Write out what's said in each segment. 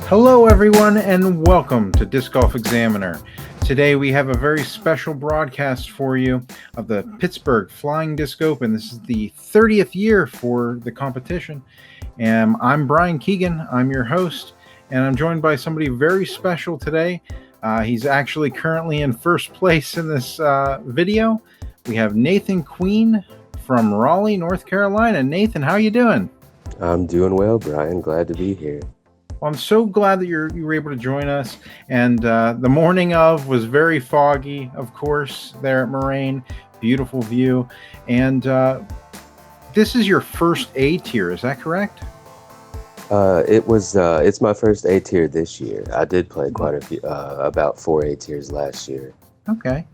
Hello everyone and welcome to Disc Golf Examiner. Today we have a very special broadcast for you of the Pittsburgh Flying Disc Open. This is the 30th year for the competition. And I'm Brian Keegan, I'm your host, and I'm joined by somebody very special today. He's actually currently in first place in this video. We have Nathan Queen from Raleigh, North Carolina. Nathan, how are you doing? I'm doing well, Brian. Glad to be here. Well, I'm so glad that you were able to join us. And the morning of was very foggy, of course, there at Moraine. Beautiful view. And this is your first A tier, is that correct? It's my first A tier this year. I did play quite a few, about 4 A tiers last year. Okay,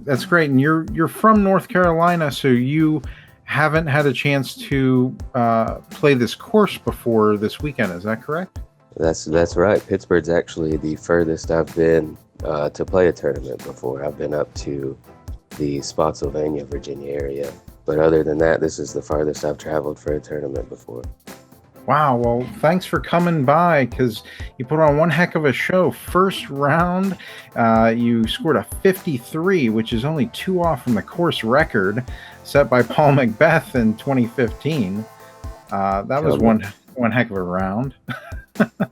that's great. And you're from North Carolina, so you haven't had a chance to play this course before this weekend, is that correct? That's right. Pittsburgh's actually the furthest I've been to play a tournament before. I've been up to the Spotsylvania, Virginia area. But other than that, this is the farthest I've traveled for a tournament before. Wow, well, thanks for coming by because you put on one heck of a show. First round, you scored a 53, which is only 2 off from the course record set by Paul Macbeth in 2015. That was one heck of a round.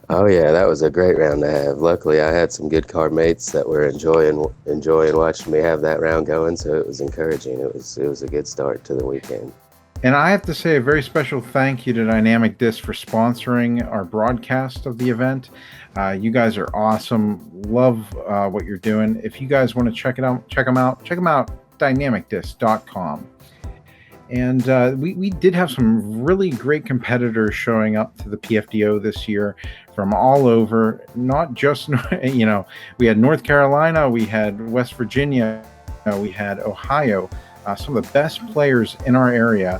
Oh yeah, that was a great round to have. Luckily, I had some good car mates that were enjoying watching me have that round going, so it was encouraging. It was a good start to the weekend. And I have to say a very special thank you to Dynamic Disc for sponsoring our broadcast of the event. You guys are awesome. Love what you're doing. If you guys want to check them out, dynamicdisc.com. And we did have some really great competitors showing up to the PFDO this year from all over, not just, we had North Carolina, we had West Virginia, we had Ohio, some of the best players in our area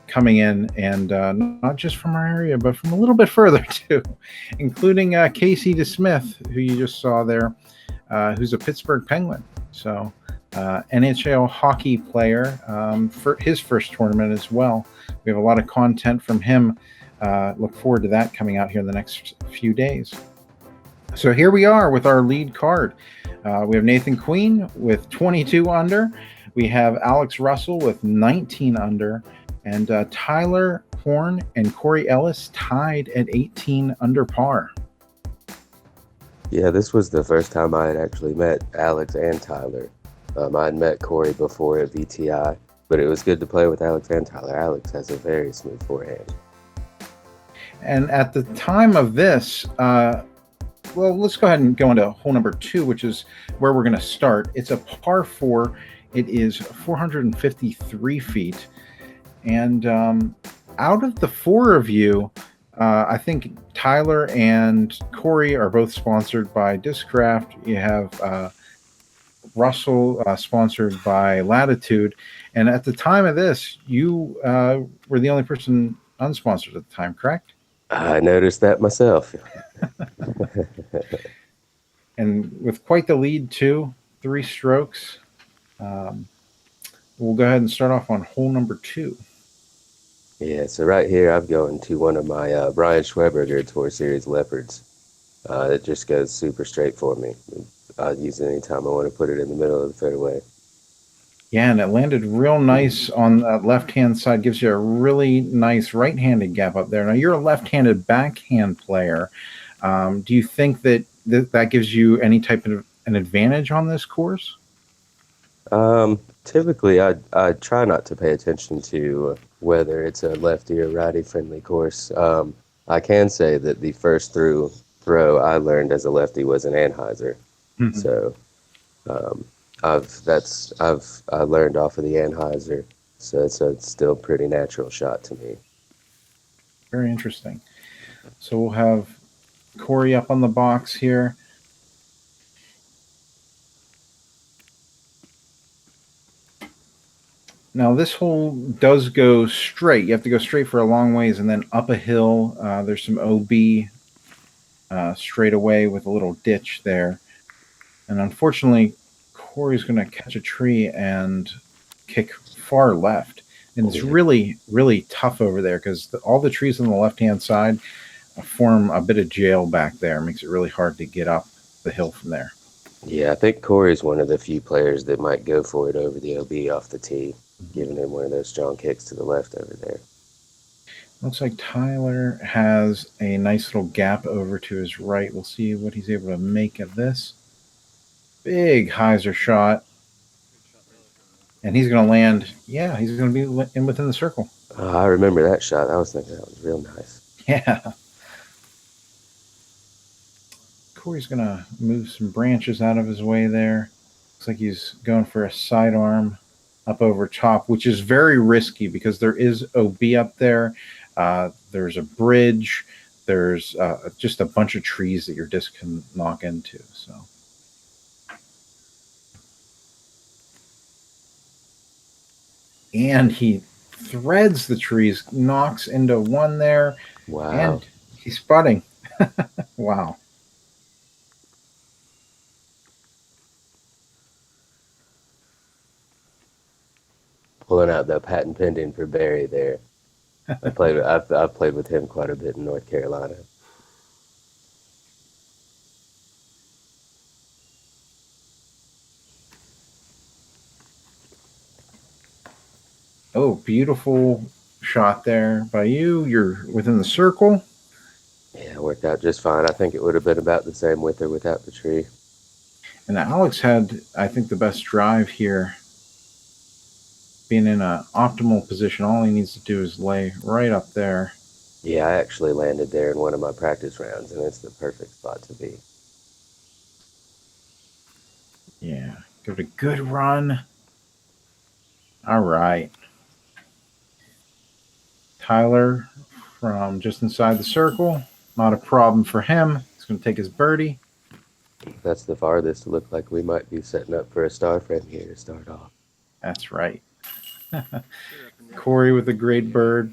coming in, and not just from our area, but from a little bit further too, including Casey DeSmith, who you just saw there, who's a Pittsburgh Penguin. So NHL hockey player for his first tournament as well. We have a lot of content from him. Look forward to that coming out here in the next few days. So here we are with our lead card. We have Nathan Queen with 22 under. We have Alex Russell with 19 under. And Tyler Horne and Corey Ellis tied at 18 under par. Yeah, this was the first time I had actually met Alex and Tyler. I had met Corey before at VTI, but it was good to play with Alex and Tyler. Alex has a very smooth forehand. And at the time of this, well, let's go ahead and go into hole number 2, which is where we're going to start. It's a par 4. It is 453 feet. And out of the 4 of you, I think Tyler and Corey are both sponsored by Discraft. You have Russell sponsored by Latitude, and at the time of this you were the only person unsponsored at the time, correct? I noticed that myself. And with quite the lead too, 3 strokes. We'll go ahead and start off on hole number 2. Yeah, so right here I'm going to one of my Brian Schweberger Tour Series Leopards. It just goes super straight for me. I'll use it anytime I want to put it in the middle of the fairway. Yeah, and it landed real nice on that left-hand side. Gives you a really nice right-handed gap up there. Now, you're a left-handed backhand player. Do you think that that gives you any type of an advantage on this course? Typically, I try not to pay attention to whether it's a lefty or righty-friendly course. I can say that the first throw I learned as a lefty was an Anheuser. Mm-hmm. So I learned off of the Anheuser, so it's still a pretty natural shot to me. Very interesting. So we'll have Corey up on the box here. Now this hole does go straight. You have to go straight for a long ways and then up a hill. There's some OB straight away with a little ditch there. And unfortunately, Corey's going to catch a tree and kick far left. And it's really, really tough over there because all the trees on the left-hand side form a bit of jail back there. It makes it really hard to get up the hill from there. Yeah, I think Corey's one of the few players that might go for it over the OB off the tee, giving him one of those strong kicks to the left over there. Looks like Tyler has a nice little gap over to his right. We'll see what he's able to make of this. Big hyzer shot. And he's going to land. Yeah, he's going to be in within the circle. I remember that shot. I was thinking that was real nice. Yeah. Corey's going to move some branches out of his way there. Looks like he's going for a sidearm up over top, which is very risky because there is OB up there. There's a bridge. There's just a bunch of trees that your disc can knock into. So. And he threads the trees, knocks into one there. Wow. And he's putting. Wow. Pulling out the patent pending for Barry there. I've played with him quite a bit in North Carolina. Oh, beautiful shot there by you. You're within the circle. Yeah, it worked out just fine. I think it would have been about the same with or without the tree. And Alex had, I think, the best drive here. Being in an optimal position, all he needs to do is lay right up there. Yeah, I actually landed there in one of my practice rounds, and it's the perfect spot to be. Yeah, give it a good run. All right. Tyler from just inside the circle. Not a problem for him. He's going to take his birdie. That's the farthest. It looked like we might be setting up for a star frame here to start off. That's right. Corey with a great bird.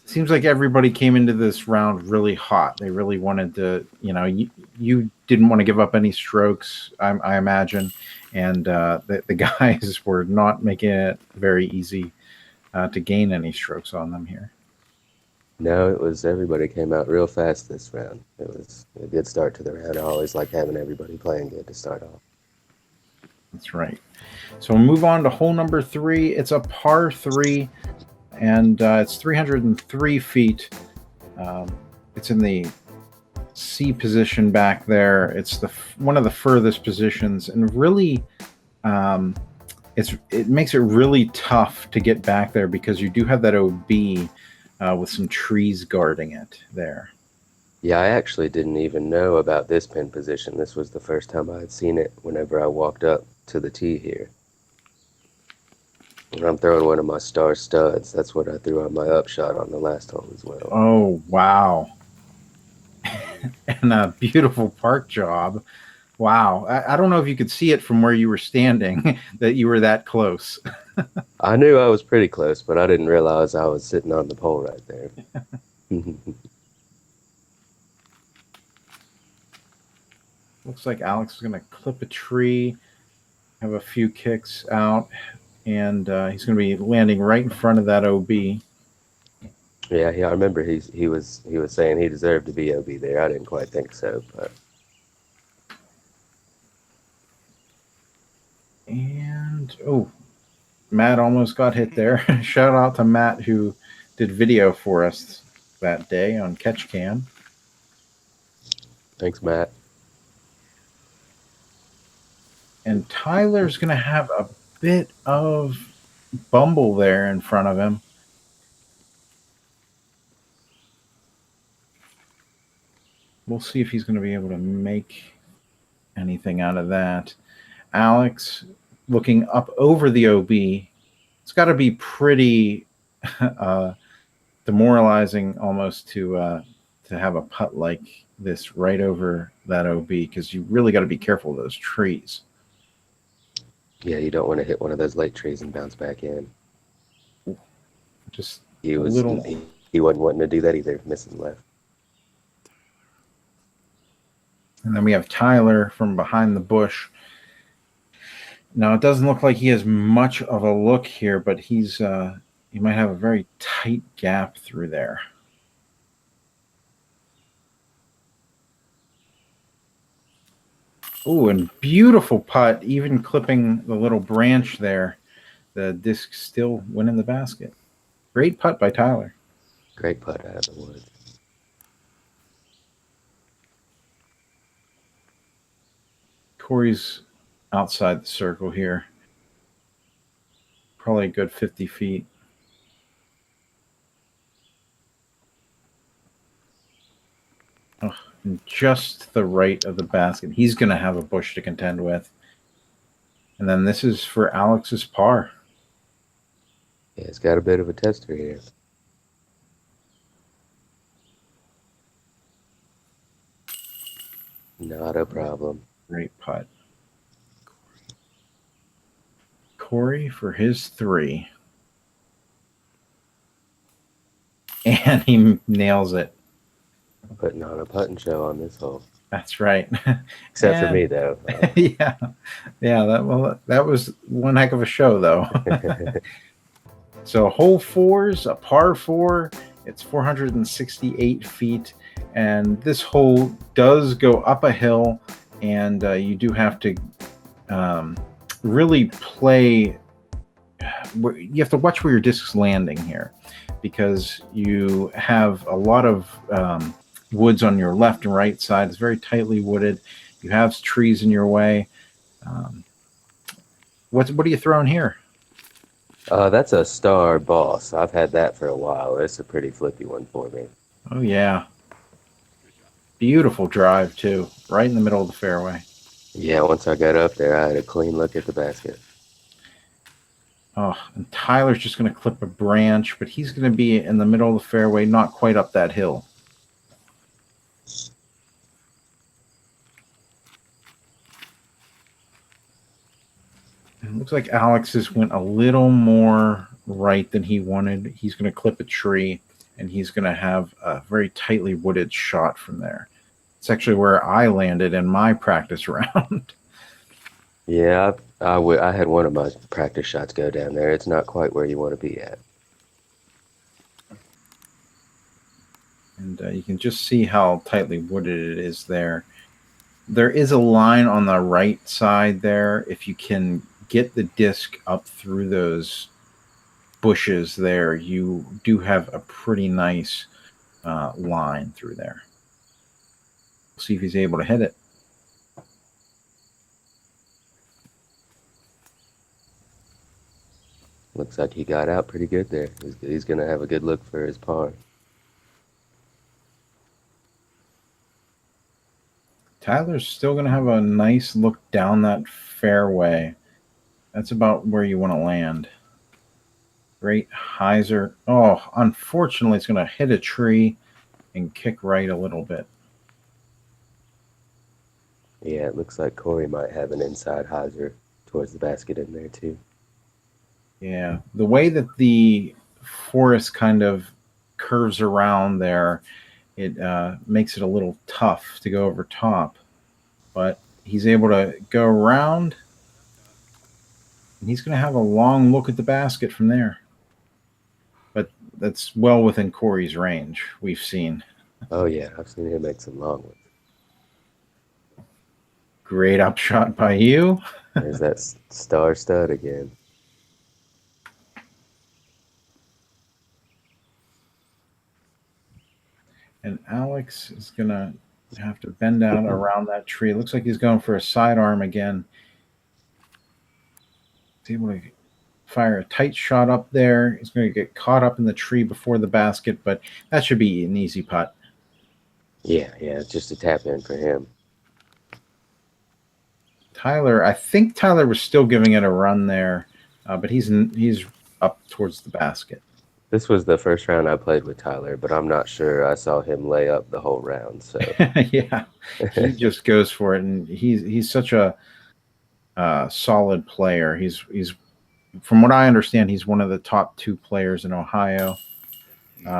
Seems like everybody came into this round really hot. They really wanted to, you didn't want to give up any strokes, I imagine. And the guys were not making it very easy to gain any strokes on them here. No, it was everybody came out real fast this round. It was a good start to the round. I always like having everybody playing good to start off. That's right. So we'll move on to hole number 3. It's a par 3, and it's 303 feet. It's in the C position back there. It's one of the furthest positions, and really, it makes it really tough to get back there because you do have that OB with some trees guarding it there. Yeah, I actually didn't even know about this pin position. This was the first time I had seen it whenever I walked up to the tee here. And I'm throwing one of my star studs. That's what I threw on my upshot on the last hole as well. Oh, wow. And a beautiful park job. Wow. I don't know if you could see it from where you were standing, that you were that close. I knew I was pretty close, but I didn't realize I was sitting on the pole right there. Looks like Alex is going to clip a tree, have a few kicks out, and he's going to be landing right in front of that OB. Yeah, I remember he was saying he deserved to be OB there. I didn't quite think so, but. And Matt almost got hit there. Shout out to Matt who did video for us that day on Catch Cam. Thanks, Matt. And Tyler's going to have a bit of bumble there in front of him. We'll see if he's going to be able to make anything out of that. Alex looking up over the OB. It's got to be pretty demoralizing almost to have a putt like this right over that OB, because you really got to be careful of those trees. Yeah, you don't want to hit one of those late trees and bounce back in. Just he wasn't wanting to do that either, missing left. And then we have Tyler from behind the bush. Now, it doesn't look like he has much of a look here, but he might have a very tight gap through there. Ooh, and beautiful putt, even clipping the little branch there. The disc still went in the basket. Great putt by Tyler. Great putt out of the woods. Corey's outside the circle here. Probably a good 50 feet. Oh, and just the right of the basket. He's going to have a bush to contend with. And then this is for Alex's par. Yeah, it's got a bit of a tester here. Not a problem. Great putt. Corey for his 3. And he nails it. Putting on a putting show on this hole. That's right. Except for me, though. Yeah. That was one heck of a show, though. So hole 4's a par 4. It's 468 feet. And this hole does go up a hill. And you do have to really play. You have to watch where your disc's landing here, because you have a lot of woods on your left and right side. It's very tightly wooded. You have trees in your way. What are you throwing here? That's a Star Boss. I've had that for a while. It's a pretty flippy one for me. Oh, yeah. Beautiful drive, too. Right in the middle of the fairway. Yeah, once I got up there, I had a clean look at the basket. Oh, and Tyler's just going to clip a branch, but he's going to be in the middle of the fairway, not quite up that hill. It looks like Alex's went a little more right than he wanted. He's going to clip a tree, and he's going to have a very tightly wooded shot from there. It's actually where I landed in my practice round. Yeah, I had one of my practice shots go down there. It's not quite where you want to be at. And you can just see how tightly wooded it is there. There is a line on the right side there. If you can get the disc up through those bushes there, you do have a pretty nice line through there. We'll see if he's able to hit it. Looks like he got out pretty good there. He's going to have a good look for his par. Tyler's still going to have a nice look down that fairway. That's about where you want to land. Great hyzer. Oh, unfortunately, it's going to hit a tree and kick right a little bit. Yeah, it looks like Corey might have an inside hyzer towards the basket in there, too. Yeah, the way that the forest kind of curves around there, it makes it a little tough to go over top. But he's able to go around, and he's going to have a long look at the basket from there. But that's well within Corey's range, we've seen. Oh, yeah, I've seen him make some long ones. Great upshot by you. There's that star stud again. And Alex is going to have to bend out around that tree. It looks like he's going for a sidearm again. He's able to fire a tight shot up there. He's going to get caught up in the tree before the basket, but that should be an easy putt. Yeah, just a tap in for him. Tyler, I think Tyler was still giving it a run there, but he's up towards the basket. This was the first round I played with Tyler, but I'm not sure I saw him lay up the whole round. So yeah, he just goes for it, and he's such a solid player. He's from what I understand, he's one of the top 2 players in Ohio,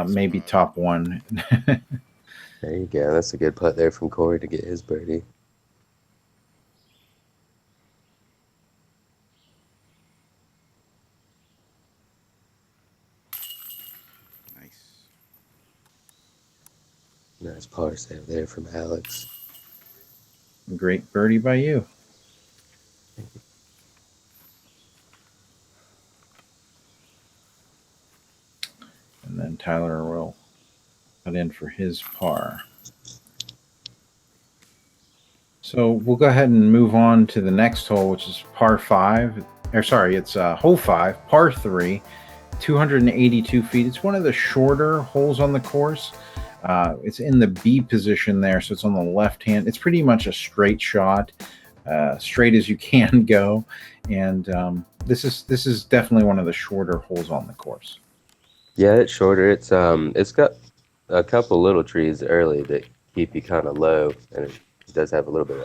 maybe top 1. There you go. That's a good putt there from Corey to get his birdie. Nice par save there from Alex. Great birdie by you. And then Tyler will cut in for his par. So we'll go ahead and move on to the next hole, which is par 5. Or sorry, it's hole 5, par 3, 282 feet. It's one of the shorter holes on the course. It's in the B position there, so it's on the left hand. It's pretty much a straight shot, straight as you can go. And this is definitely one of the shorter holes on the course. Yeah, it's shorter. It's got a couple little trees early that keep you kind of low, and it does have a little bit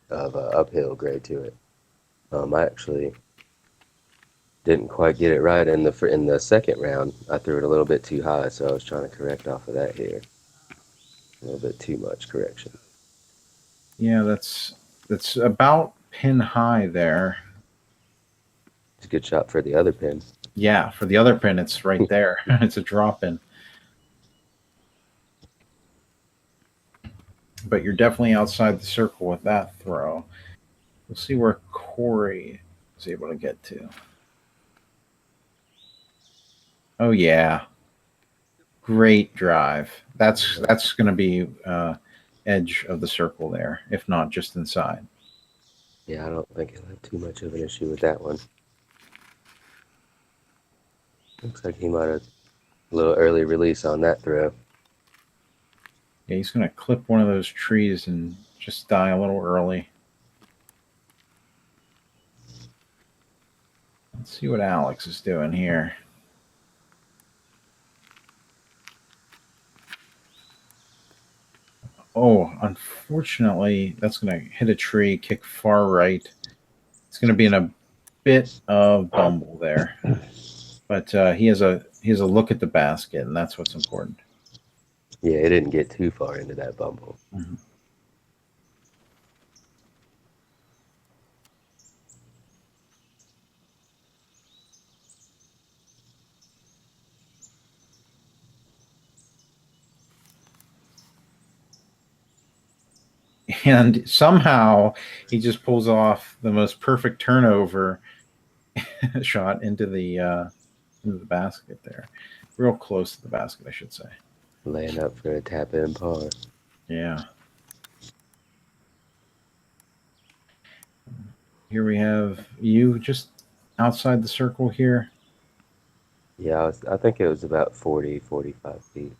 of uphill grade to it. I actually didn't quite get it right in the second round. I threw it a little bit too high, so I was trying to correct off of that here. A little bit too much correction. Yeah, that's about pin high there. It's a good shot for the other pin. Yeah, for the other pin, it's right there. It's a drop in. But you're definitely outside the circle with that throw. We'll see where Corey is able to get to. Oh yeah, great drive. That's going to be edge of the circle there, if not just inside. Yeah, I don't think he'll have too much of an issue with that one. Looks like he might have a little early release on that throw. Yeah, he's going to clip one of those trees and just die a little early. Let's see what Alex is doing here. Oh, unfortunately, that's going to hit a tree, kick far right. It's going to be in a bit of bumble there, but he has a look at the basket, and that's what's important. Yeah, it didn't get too far into that bumble. Mm-hmm. And somehow he just pulls off the most perfect turnover shot into the basket there. Real close to the basket, I should say. Laying up for a tap in par. Yeah. Here we have you just outside the circle here. Yeah, I think it was about 40, 45 feet.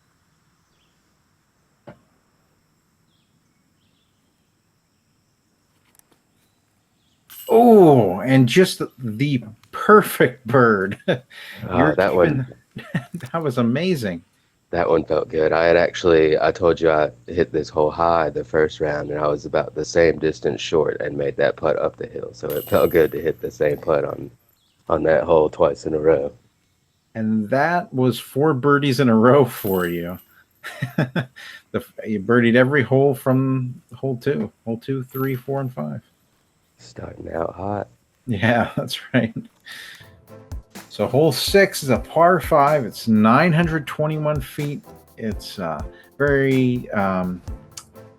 Oh, and just the perfect bird. That one. That was amazing. That one felt good. I told you I hit this hole high the first round, and I was about the same distance short and made that putt up the hill. So it felt good to hit the same putt on that hole twice in a row. And that was 4 birdies in a row for you. You birdied every hole from hole 2, 3, 4, and 5. Starting out hot. Yeah, that's right. So hole 6 is a par 5. It's 921 feet. It's very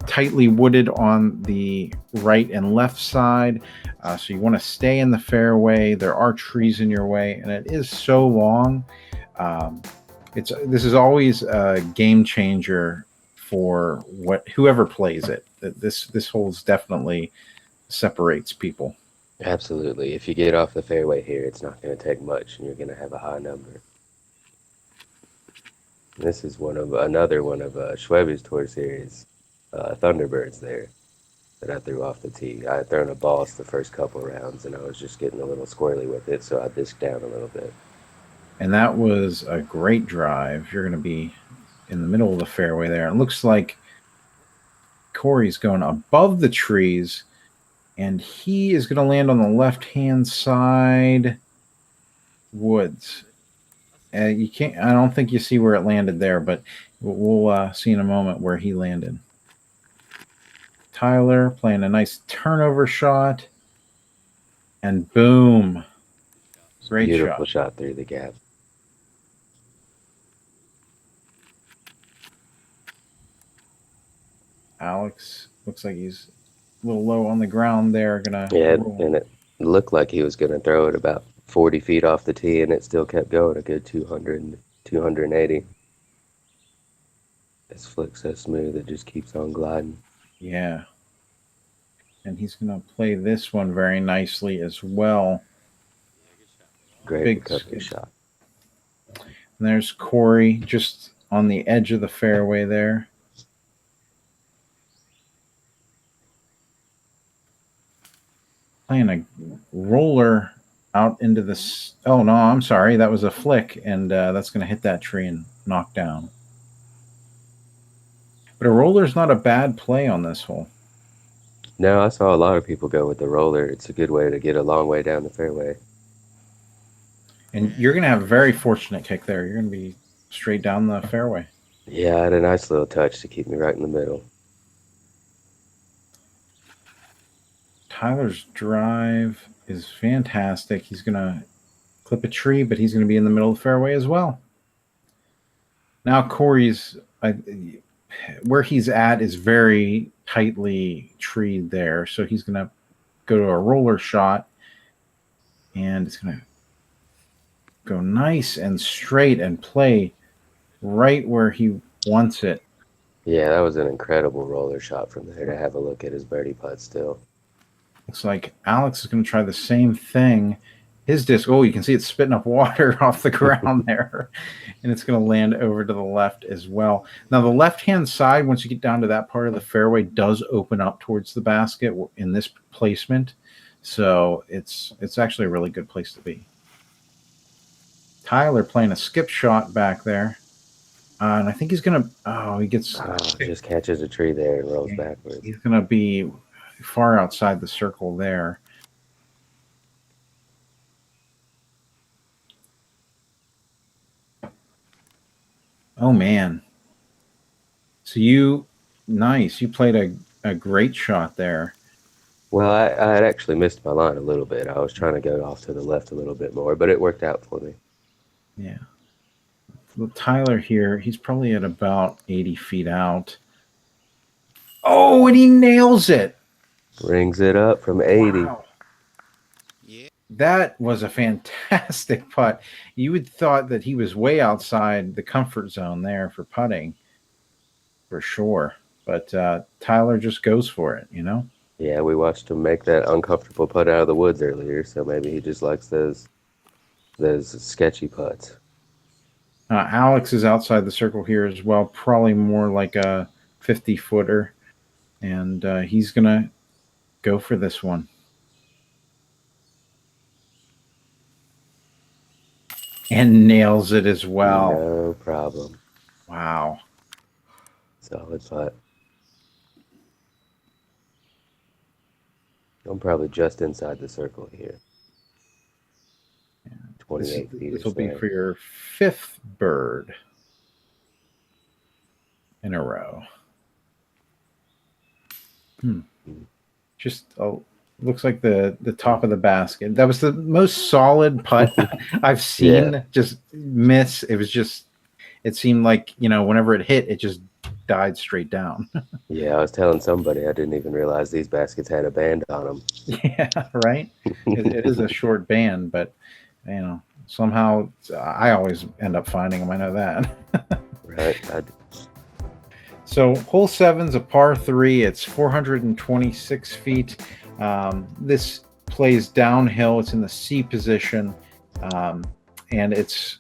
tightly wooded on the right and left side. So you want to stay in the fairway. There are trees in your way, and it is so long. This is always a game changer for whoever plays it. This hole definitely separates people. Absolutely. If you get off the fairway here, it's not going to take much, and you're going to have a high number. This is another one of Schwebe's Tour Series Thunderbirds there that I threw off the tee. I had thrown a boss the first couple rounds, and I was just getting a little squirrely with it, so I disked down a little bit. And that was a great drive. You're going to be in the middle of the fairway there. It looks like Corey's going above the trees, and he is going to land on the left-hand side woods. You can't. I don't think you see where it landed there, but we'll see in a moment where he landed. Tyler playing a nice turnover shot, and boom! Great Beautiful shot through the gap. Alex looks like he's a little low on the ground there. Gonna Yeah, roll. and it looked like he was going to throw it about 40 feet off the tee, and it still kept going a good 200, 280. This flick so smooth, it just keeps on gliding. Yeah. And he's gonna play this one very nicely as well. Great Big recovery shot. And there's Corey just on the edge of the fairway there. Playing a roller out into this. Oh, no, I'm sorry. That was a flick, and that's going to hit that tree and knock down. But a roller's not a bad play on this hole. No, I saw a lot of people go with the roller. It's a good way to get a long way down the fairway. And you're going to have a very fortunate kick there. You're going to be straight down the fairway. Yeah, I had a nice little touch to keep me right in the middle. Tyler's drive is fantastic. He's going to clip a tree, but he's going to be in the middle of the fairway as well. Now Corey's where he's at is very tightly treed there, so he's going to go to a roller shot, and it's going to go nice and straight and play right where he wants it. Yeah, that was an incredible roller shot from there to have a look at his birdie putt still. Looks like Alex is going to try the same thing. His disc, oh, you can see it's spitting up water off the ground there, and it's going to land over to the left as well. Now, the left-hand side, once you get down to that part of the fairway, does open up towards the basket in this placement, so it's actually a really good place to be. Tyler playing a skip shot back there, and I think he's going to, he gets... just catches a tree there and rolls backwards. He's going to be far outside the circle there. Oh, man. So you played a great shot there. Well, I had actually missed my line a little bit. I was trying to go off to the left a little bit more, but it worked out for me. Yeah. Well, Tyler here, he's probably at about 80 feet out. Oh, and he nails it. Rings it up from 80. Wow. That was a fantastic putt. You would thought that he was way outside the comfort zone there for putting, for sure. But Tyler just goes for it, you know? Yeah, we watched him make that uncomfortable putt out of the woods earlier, so maybe he just likes those sketchy putts. Alex is outside the circle here as well, probably more like a 50-footer, and he's going to go for this one. And nails it as well. No problem. Wow. Solid putt. I'm probably just inside the circle here. 28 feet. This will be for your 5th bird in a row. Just looks like the top of the basket. That was the most solid putt I've seen. Yeah. Just miss. It was just, it seemed like, whenever it hit, it just died straight down. Yeah, I was telling somebody I didn't even realize these baskets had a band on them. Yeah, right? It is a short band, but, somehow I always end up finding them. I know that. Right. So hole 7's a par 3. It's 426 feet. This plays downhill. It's in the C position, and it's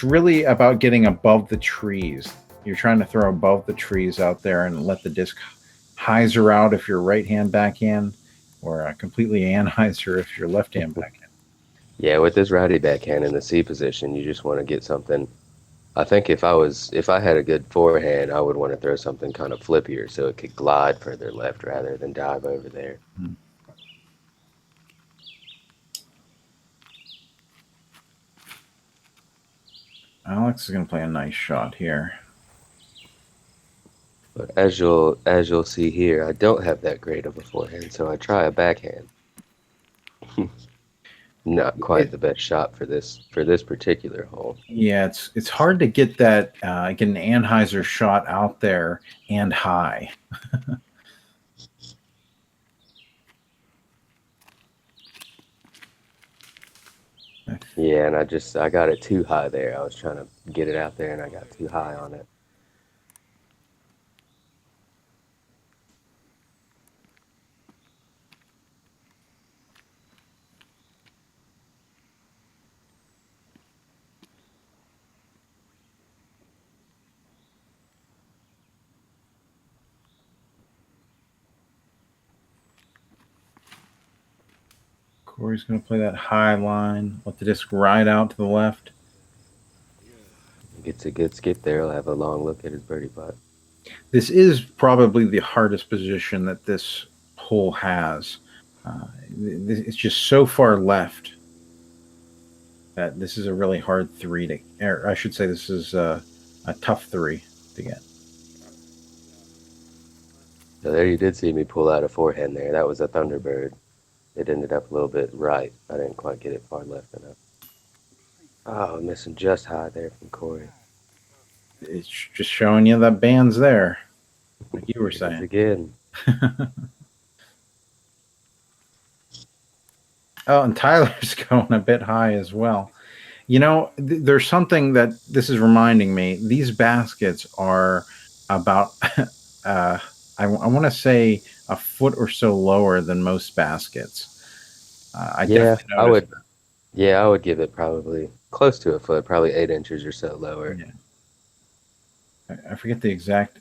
really about getting above the trees. You're trying to throw above the trees out there and let the disc hyzer out if you're right-hand backhand, or completely anhyzer if you're left-hand backhand. Yeah, with this righty backhand in the C position, you just want to get something. I think if I had a good forehand, I would want to throw something kind of flippier so it could glide further left rather than dive over there. Alex is going to play a nice shot here. But as you'll see here, I don't have that great of a forehand, so I try a backhand. Not quite the best shot for this particular hole. Yeah, it's hard to get that get an anhyzer shot out there and high. Yeah, and I got it too high there. I was trying to get it out there, and I got too high on it. Corey's going to play that high line. Let the disc ride out to the left. Gets a good skip there. He'll have a long look at his birdie putt. This is probably the hardest position that this hole has. It's just so far left that this is a really hard three to, or I should say this is a tough three to get. So there you did see me pull out a forehand there. That was a Thunderbird. It ended up a little bit right. I didn't quite get it far left enough. Oh, missing just high there from Corey. It's just showing you that band's there, like you were saying. Again. Oh, and Tyler's going a bit high as well. You know, there's something that this is reminding me. These baskets are about, I want to say, a foot or so lower than most baskets. I would. That. Yeah, I would give it probably close to a foot, probably 8 inches or so lower. Yeah. I forget the exact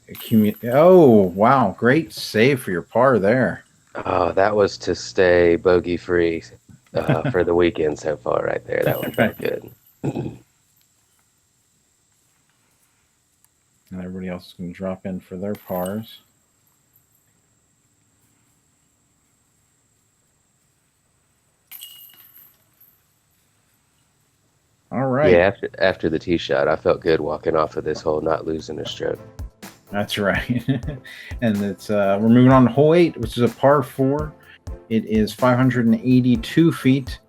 Oh, wow. Great save for your par there. Oh, that was to stay bogey free for the weekend so far right there. That one felt good. And everybody else is going to drop in for their pars. All right. Yeah, after the tee shot, I felt good walking off of this hole, not losing a stroke. That's right. And it's we're moving on to hole 8, which is a par 4. It is 582 feet.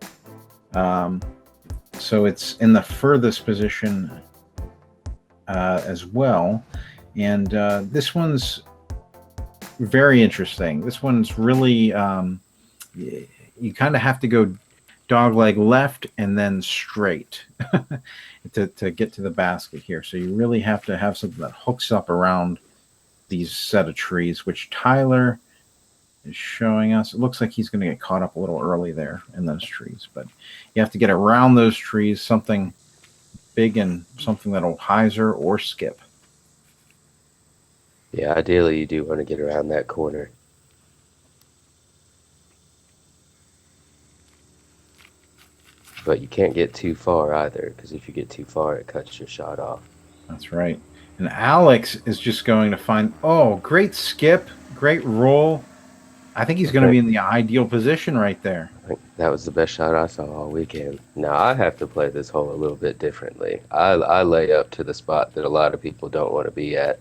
So it's in the furthest position as well. And this one's very interesting. This one's really, you kind of have to go dogleg left and then straight to get to the basket here. So you really have to have something that hooks up around these set of trees, which Tyler is showing us. It looks like he's going to get caught up a little early there in those trees, but you have to get around those trees, something big and something that'll hyzer or skip. Yeah, ideally you do want to get around that corner. But you can't get too far either, because if you get too far, it cuts your shot off. That's right. And Alex is just going to find, oh, great skip, great roll. I think he's going to be in the ideal position right there. I think that was the best shot I saw all weekend. Now, I have to play this hole a little bit differently. I lay up to the spot that a lot of people don't want to be at,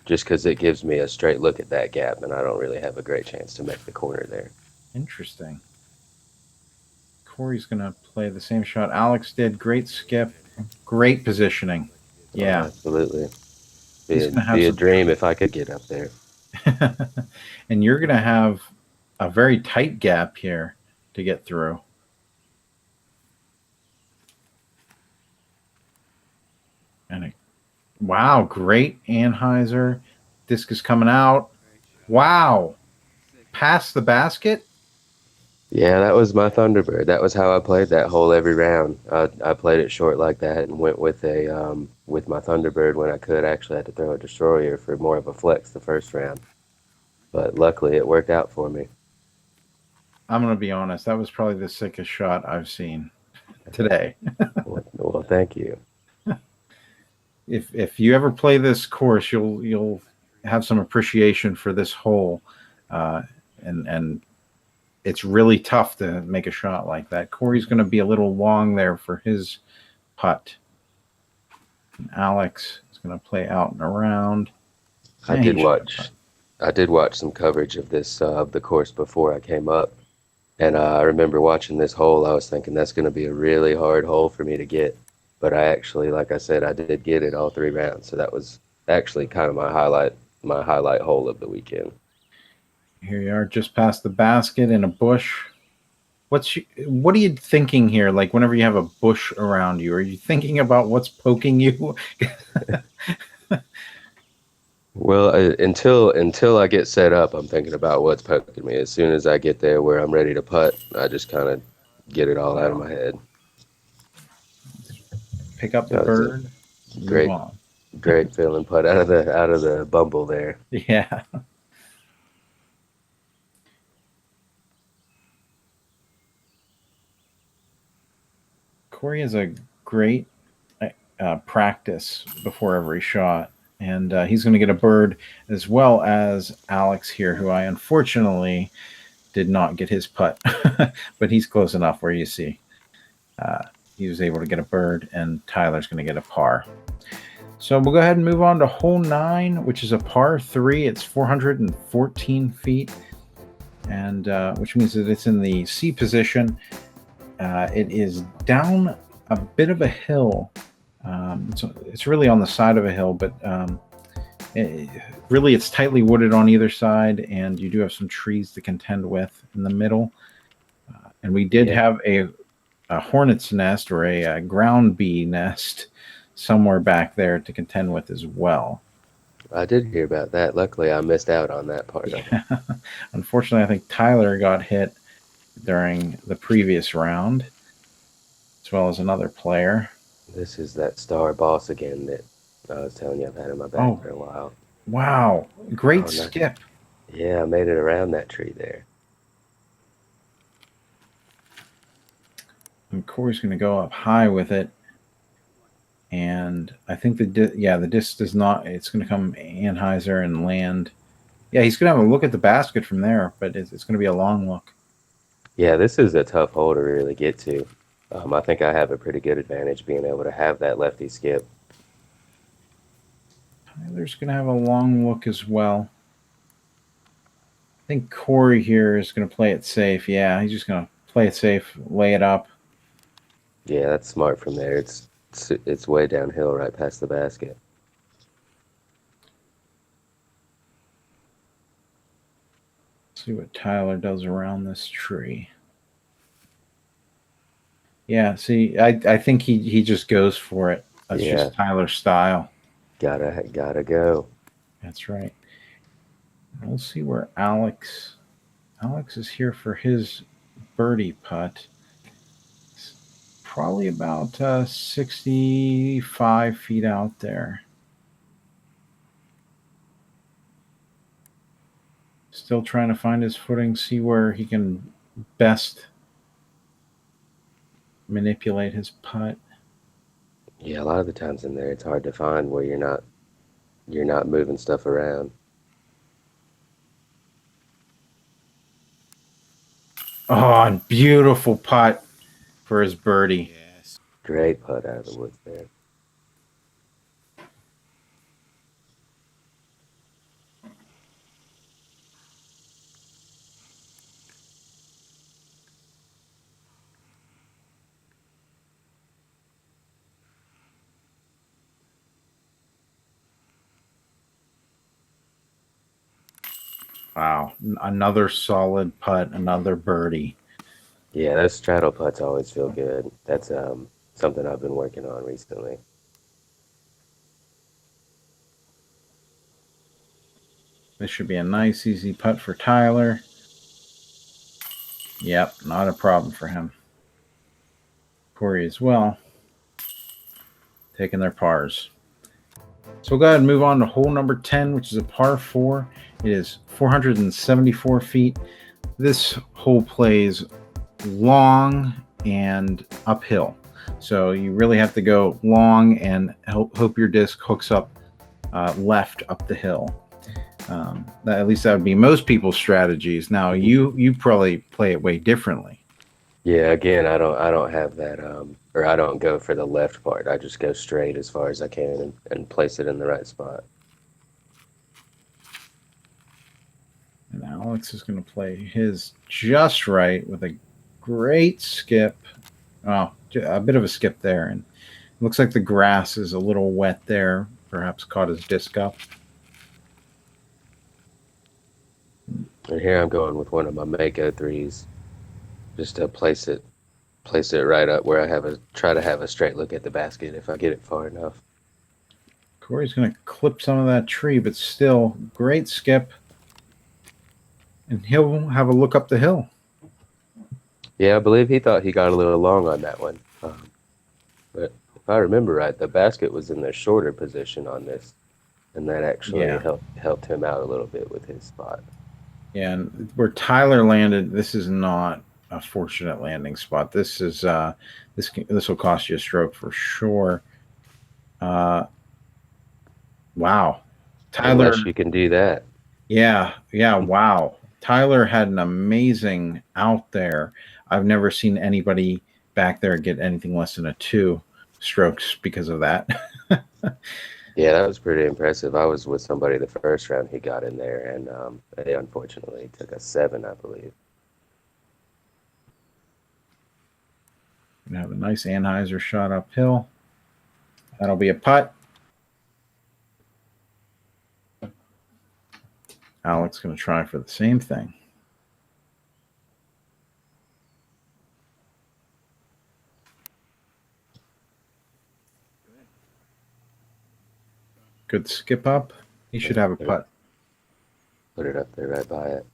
just because it gives me a straight look at that gap, and I don't really have a great chance to make the corner there. Interesting. Corey's going to play the same shot Alex did. Great skip. Great positioning. Yeah. Oh, absolutely. Be a dream if I could get up there. And you're going to have a very tight gap here to get through. And wow, great anhyzer. Disc is coming out. Wow. Past the basket? Yeah, that was my Thunderbird. That was how I played that hole every round. I played it short like that and went with a with my Thunderbird when I could. I actually had to throw a destroyer for more of a flex the first round. But luckily it worked out for me. I'm going to be honest. That was probably the sickest shot I've seen today. Well, thank you. If you ever play this course, you'll have some appreciation for this hole, and it's really tough to make a shot like that. Corey's going to be a little long there for his putt. And Alex is going to play out and around. I did watch some coverage of this of the course before I came up, and I remember watching this hole. I was thinking that's going to be a really hard hole for me to get, but I actually, like I said, I did get it all 3 rounds. So that was actually kind of my highlight hole of the weekend. Here you are, just past the basket in a bush. What are you thinking here? Like whenever you have a bush around you, are you thinking about what's poking you? Well, until I get set up, I'm thinking about what's poking me. As soon as I get there where I'm ready to putt, I just kind of get it all out of Wow. my head. Pick up the That was a bird, move great, on. great feeling putt out of the bumble there. Yeah. Corey has a great practice before every shot, and he's going to get a bird as well as Alex here, who I unfortunately did not get his putt, but he's close enough where you see he was able to get a bird, and Tyler's going to get a par. So we'll go ahead and move on to hole 9, which is a par 3. It's 414 feet, and which means that it's in the C position. It is down a bit of a hill. It's really on the side of a hill, but really it's tightly wooded on either side, and you do have some trees to contend with in the middle. And we did have a hornet's nest or a ground bee nest somewhere back there to contend with as well. I did hear about that. Luckily, I missed out on that part of it. Unfortunately, I think Tyler got hit during the previous round, as well as another player. This is that star boss again that I was telling you I've had in my bag for a while. Wow. Great skip. Yeah, I made it around that tree there. And Corey's going to go up high with it. And I think the disc does not, it's going to come Anheuser and land. Yeah, he's going to have a look at the basket from there, but it's going to be a long look. Yeah, this is a tough hole to really get to. I think I have a pretty good advantage being able to have that lefty skip. Tyler's going to have a long look as well. I think Corey here is going to play it safe. Yeah, he's just going to play it safe, lay it up. Yeah, that's smart from there. It's way downhill right past the basket. See what Tyler does around this tree. Yeah, see, I think he just goes for it. That's just Tyler's style. Gotta go. That's right. We'll see where Alex is here for his birdie putt. It's probably about 65 feet out there. Still trying to find his footing, see where he can best manipulate his putt. Yeah, a lot of the times in there, it's hard to find where you're not moving stuff around. Oh, and beautiful putt for his birdie. Yes. Great putt out of the woods there. Wow, another solid putt, another birdie. Yeah, those straddle putts always feel good. That's something I've been working on recently. This should be a nice, easy putt for Tyler. Yep, not a problem for him. Corey as well. Taking their pars. So we'll go ahead and move on to hole number 10, which is a par 4. It is 474 feet. This hole plays long and uphill. So you really have to go long and hope your disc hooks up left up the hill. At least that would be most people's strategies. Now you probably play it way differently. Yeah, again, I don't have that, or I don't go for the left part. I just go straight as far as I can and place it in the right spot. And Alex is going to play his just right with a great skip. Oh, a bit of a skip there. And it looks like the grass is a little wet there. Perhaps caught his disc up. And here I'm going with one of my Mako threes. just to place it right up where try to have a straight look at the basket if I get it far enough. Corey's going to clip some of that tree, but still, great skip. And he'll have a look up the hill. Yeah, I believe he thought he got a little long on that one. But if I remember right, the basket was in the shorter position on this, and that actually helped him out a little bit with his spot. Yeah, and where Tyler landed, this is not a fortunate landing spot. This is this will cost you a stroke for sure. Wow, Tyler. Unless you can do that. Yeah, wow. Tyler had an amazing out there. I've never seen anybody back there get anything less than a 2 strokes because of that. Yeah, that was pretty impressive. I was with somebody the first round he got in there, and they unfortunately took a 7, I believe. Gonna have a nice Anheuser shot uphill. That'll be a putt. Alex going to try for the same thing. Good skip up. He should have a putt. Put it up there right by it.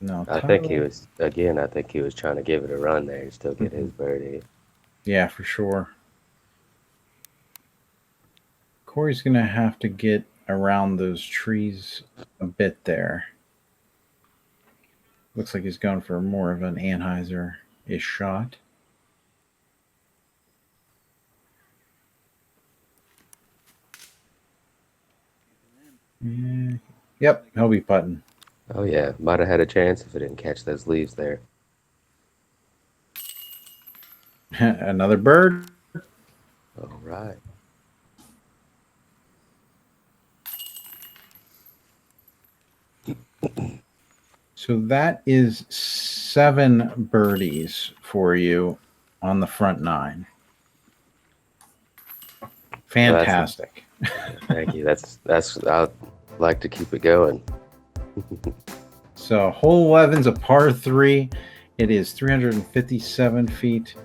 No, I think he was trying to give it a run there to still get his birdie. Yeah, for sure. Corey's going to have to get around those trees a bit there. Looks like he's going for more of an Anheuser-ish shot. Yep, he'll be putting. Oh yeah, might have had a chance if it didn't catch those leaves there. Another bird. All right. So that is 7 birdies for you on the front 9. Fantastic. Thank you. That's I'd like to keep it going. So hole 11's a par 3. It is 357 feet.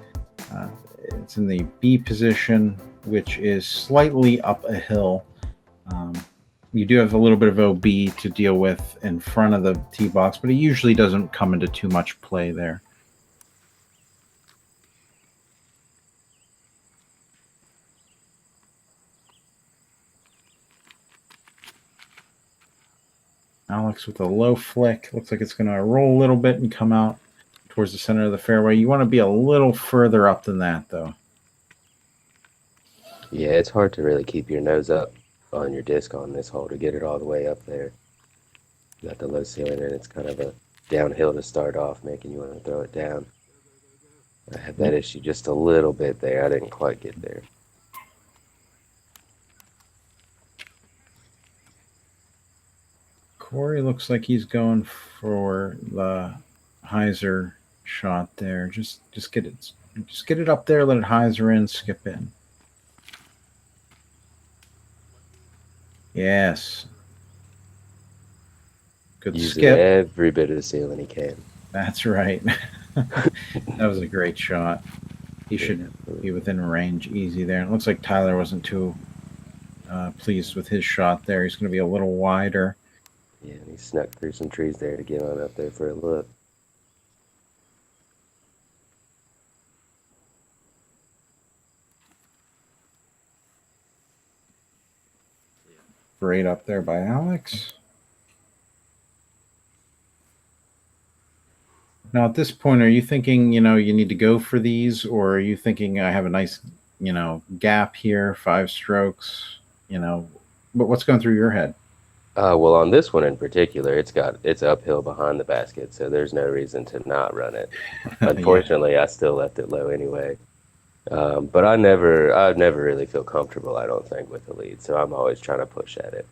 It's in the B position, which is slightly up a hill. You do have a little bit of OB to deal with in front of the tee box, but it usually doesn't come into too much play there. Alex with a low flick. Looks like it's going to roll a little bit and come out towards the center of the fairway. You want to be a little further up than that, though. Yeah, it's hard to really keep your nose up on your disc on this hole to get it all the way up there. You got the low ceiling, and it's kind of a downhill to start off, making you want to throw it down. I had that issue just a little bit there. I didn't quite get there. Corey looks like he's going for the hyzer shot there. Just get it up there, let it hyzer in, skip in. Yes. Good Using skip. every bit of the ceiling he can. That's right. That was a great shot. He should be within range easy there. It looks like Tyler wasn't too pleased with his shot there. He's going to be a little wider. Yeah, and he snuck through some trees there to get on up there for a look. Great up there by Alex. Now, at this point, are you thinking, you need to go for these, or are you thinking I have a nice, gap here, 5 strokes, but what's going through your head? Well, on this one in particular, it's uphill behind the basket, so there's no reason to not run it. Unfortunately, yeah. I still left it low anyway. But I never really feel comfortable, I don't think, with the lead, so I'm always trying to push at it.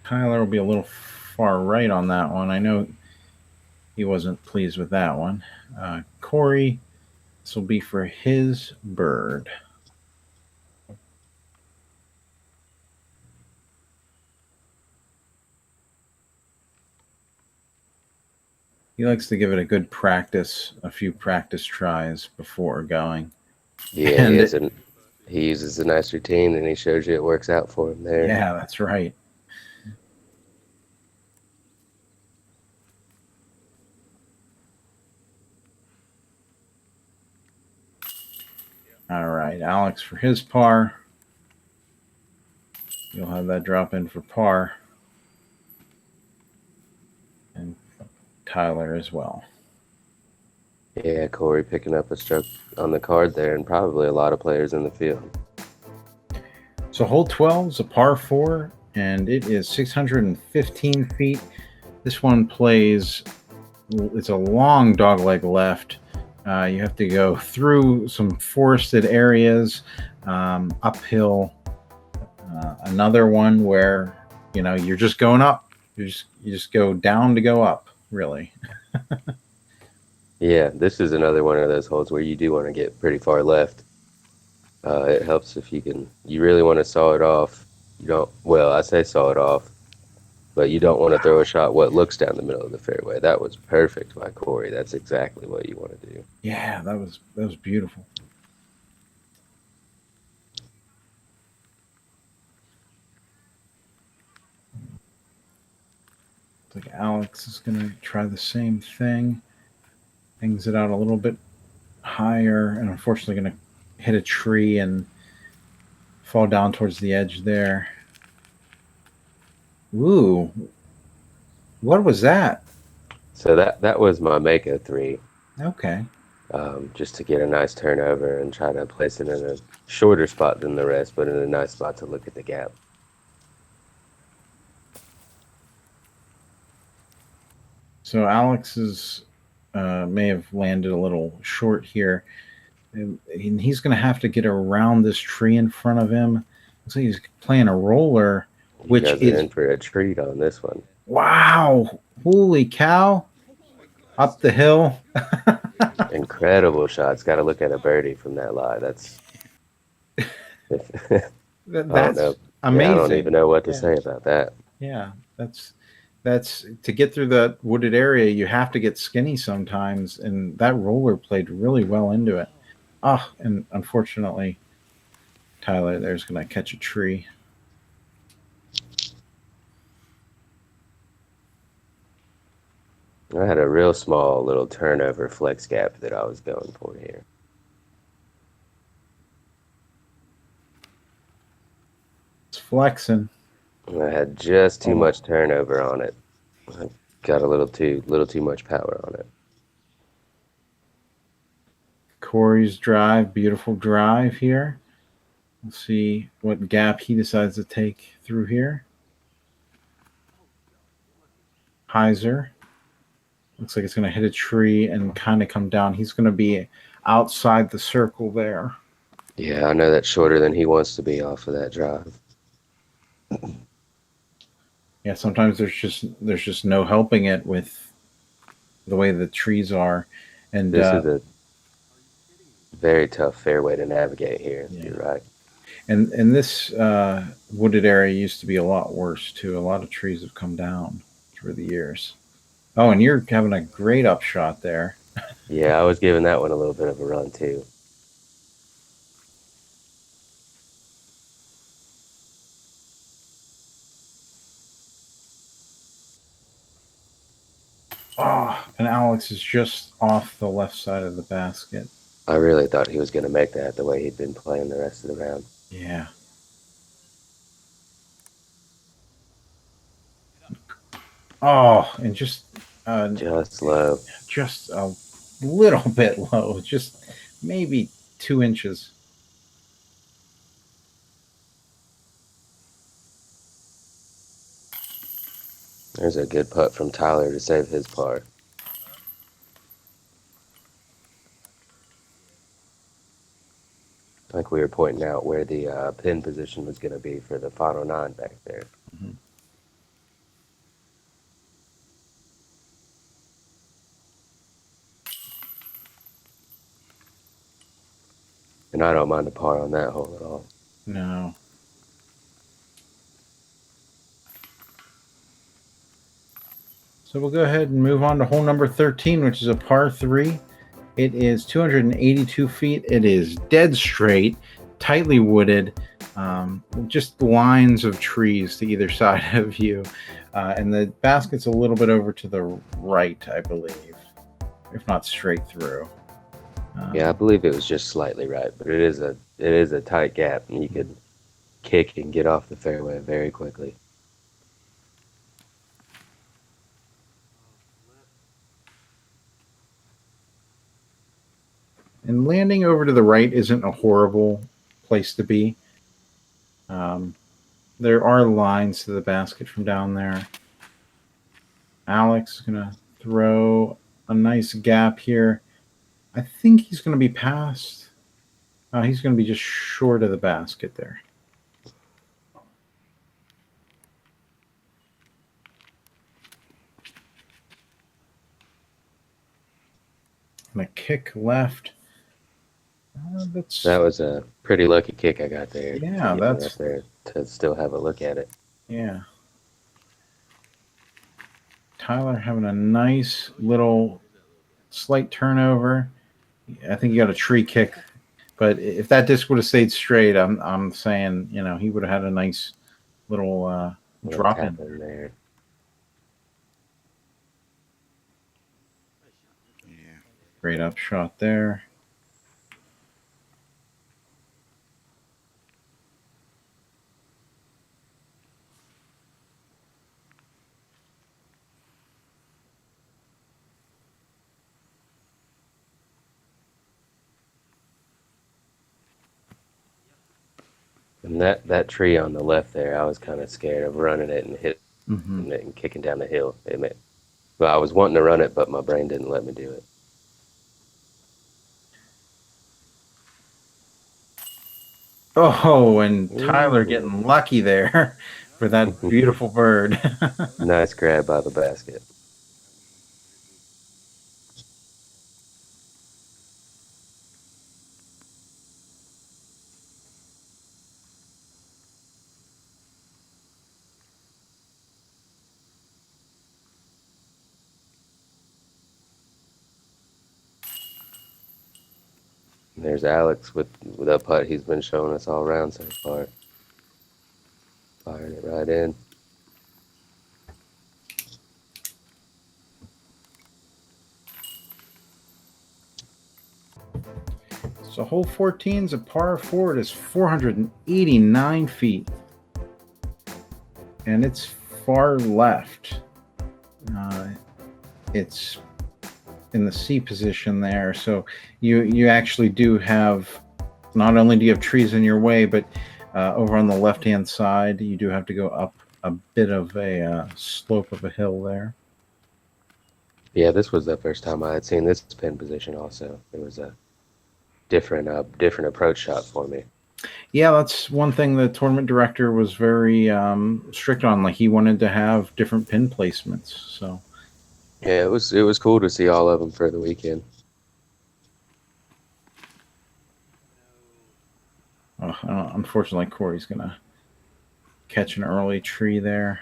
Tyler will be a little far right on that one. I know he wasn't pleased with that one. Corey This will be for his bird. He likes to give it a good practice, a few practice tries before going. Yeah, And he uses a nice routine, and he shows you it works out for him there. yeah, that's right. All right, Alex for his par. You'll have that drop in for par. And Tyler as well. Yeah, Corey picking up a stroke on the card there, and probably a lot of players in the field. So hole 12 is a par 4, and it is 615 feet. This one plays, it's a long dogleg left. You have to go through some forested areas, uphill. Another one where, you're just going up. You just go down to go up, really. Yeah, this is another one of those holes where you do want to get pretty far left. It helps if you really want to saw it off. I say saw it off, but you don't want to throw a shot what looks down the middle of the fairway. That was perfect by Corey. That's exactly what you want to do. Yeah, that was beautiful. Like Alex is going to try the same thing. Hangs it out a little bit higher, and unfortunately going to hit a tree and fall down towards the edge there. Ooh, what was that? So that was my Mako 3. Okay. Just to get a nice turnover and try to place it in a shorter spot than the rest, but in a nice spot to look at the gap. So Alex's may have landed a little short here. And he's going to have to get around this tree in front of him. Looks like he's playing a roller, You guys are in for a treat on this one. Wow. Holy cow. Up the hill. Incredible shots. Got to look at a birdie from that lie. That's That's amazing. Yeah, I don't even know what to say about that. Yeah, that's to get through that wooded area, you have to get skinny sometimes, and that roller played really well into it. Oh, and unfortunately, Tyler there's going to catch a tree. I had a real small little turnover flex gap that I was going for here. It's flexing. I had just too much turnover on it. I got a little too much power on it. Corey's drive, beautiful drive here. Let's see what gap he decides to take through here. Heiser. Looks like it's going to hit a tree and kind of come down. He's going to be outside the circle there. Yeah, I know that's shorter than he wants to be off of that drive. Yeah, sometimes there's just no helping it with the way the trees are, and this is a very tough fairway to navigate here. Yeah. You're right. And this wooded area used to be a lot worse too. A lot of trees have come down through the years. Oh, and you're having a great upshot there. Yeah, I was giving that one a little bit of a run too. Oh, and Alex is just off the left side of the basket. I really thought he was going to make that the way he'd been playing the rest of the round. Yeah. Oh, and just low. Just a little bit low. Just maybe 2 inches. There's a good putt from Tyler to save his par. Like we were pointing out where the pin position was going to be for the final 9 back there. Mm-hmm. I don't mind a par on that hole at all. No. So we'll go ahead and move on to hole number 13, which is a par 3. It is 282 feet. It is dead straight, tightly wooded, just lines of trees to either side of you. And the basket's a little bit over to the right, I believe, if not straight through. Yeah, I believe it was just slightly right, but it is a tight gap, and you could kick and get off the fairway very quickly. And landing over to the right isn't a horrible place to be. There are lines to the basket from down there. Alex is going to throw a nice gap here. I think he's going to be past. He's going to be just short of the basket there. Going to kick left. That was a pretty lucky kick I got there. Yeah, that's up there to still have a look at it. Yeah. Tyler having a nice little slight turnover. I think he got a tree kick, but if that disc would have stayed straight, I'm saying, you know, he would have had a nice little drop in there. Yeah. Great up shot there. And that tree on the left there, I was kind of scared of running it and hitting it and kicking down the hill. Well, I was wanting to run it, but my brain didn't let me do it. Oh, and Tyler getting lucky there for that beautiful bird. Nice grab by the basket. There's Alex with a putt he's been showing us all around so far. Firing it right in. So hole 14 is a par 4. It is 489 feet. And it's far left. It's in the C position there. So you actually do have, not only do you have trees in your way, but over on the left-hand side, you do have to go up a bit of a slope of a hill there. Yeah, this was the first time I had seen this pin position also. It was a different approach shot for me. Yeah, that's one thing the tournament director was very strict on. Like, he wanted to have different pin placements. So yeah, it was cool to see all of them for the weekend. Unfortunately, Corey's gonna catch an early tree there.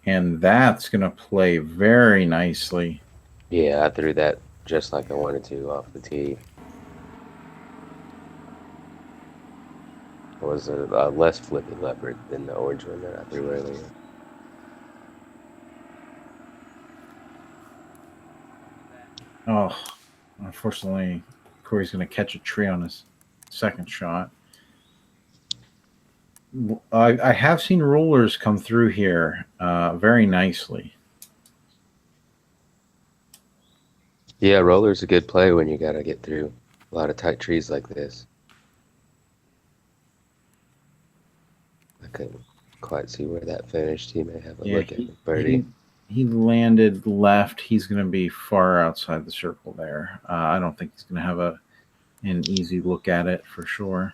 And that's gonna play very nicely. Yeah, I threw that just like I wanted to off the tee. It was a less flippy leopard than the orange one that I threw earlier. Oh, unfortunately, Corey's going to catch a tree on his second shot. I have seen rollers come through here very nicely. Yeah, roller's a good play when you got to get through a lot of tight trees like this. I couldn't quite see where that finished. He may have a look at the birdie. He landed left. He's going to be far outside the circle there. I don't think he's going to have an easy look at it for sure.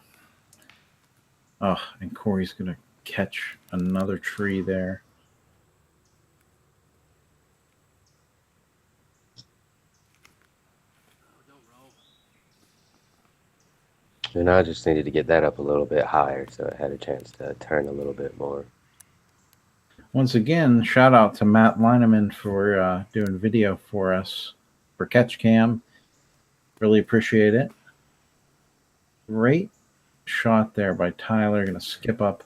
Oh, and Corey's going to catch another tree there. And I just needed to get that up a little bit higher so it had a chance to turn a little bit more. Once again, shout out to Matt Lienemann for doing video for us for Catch Cam. Really appreciate it. Great shot there by Tyler. Going to skip up.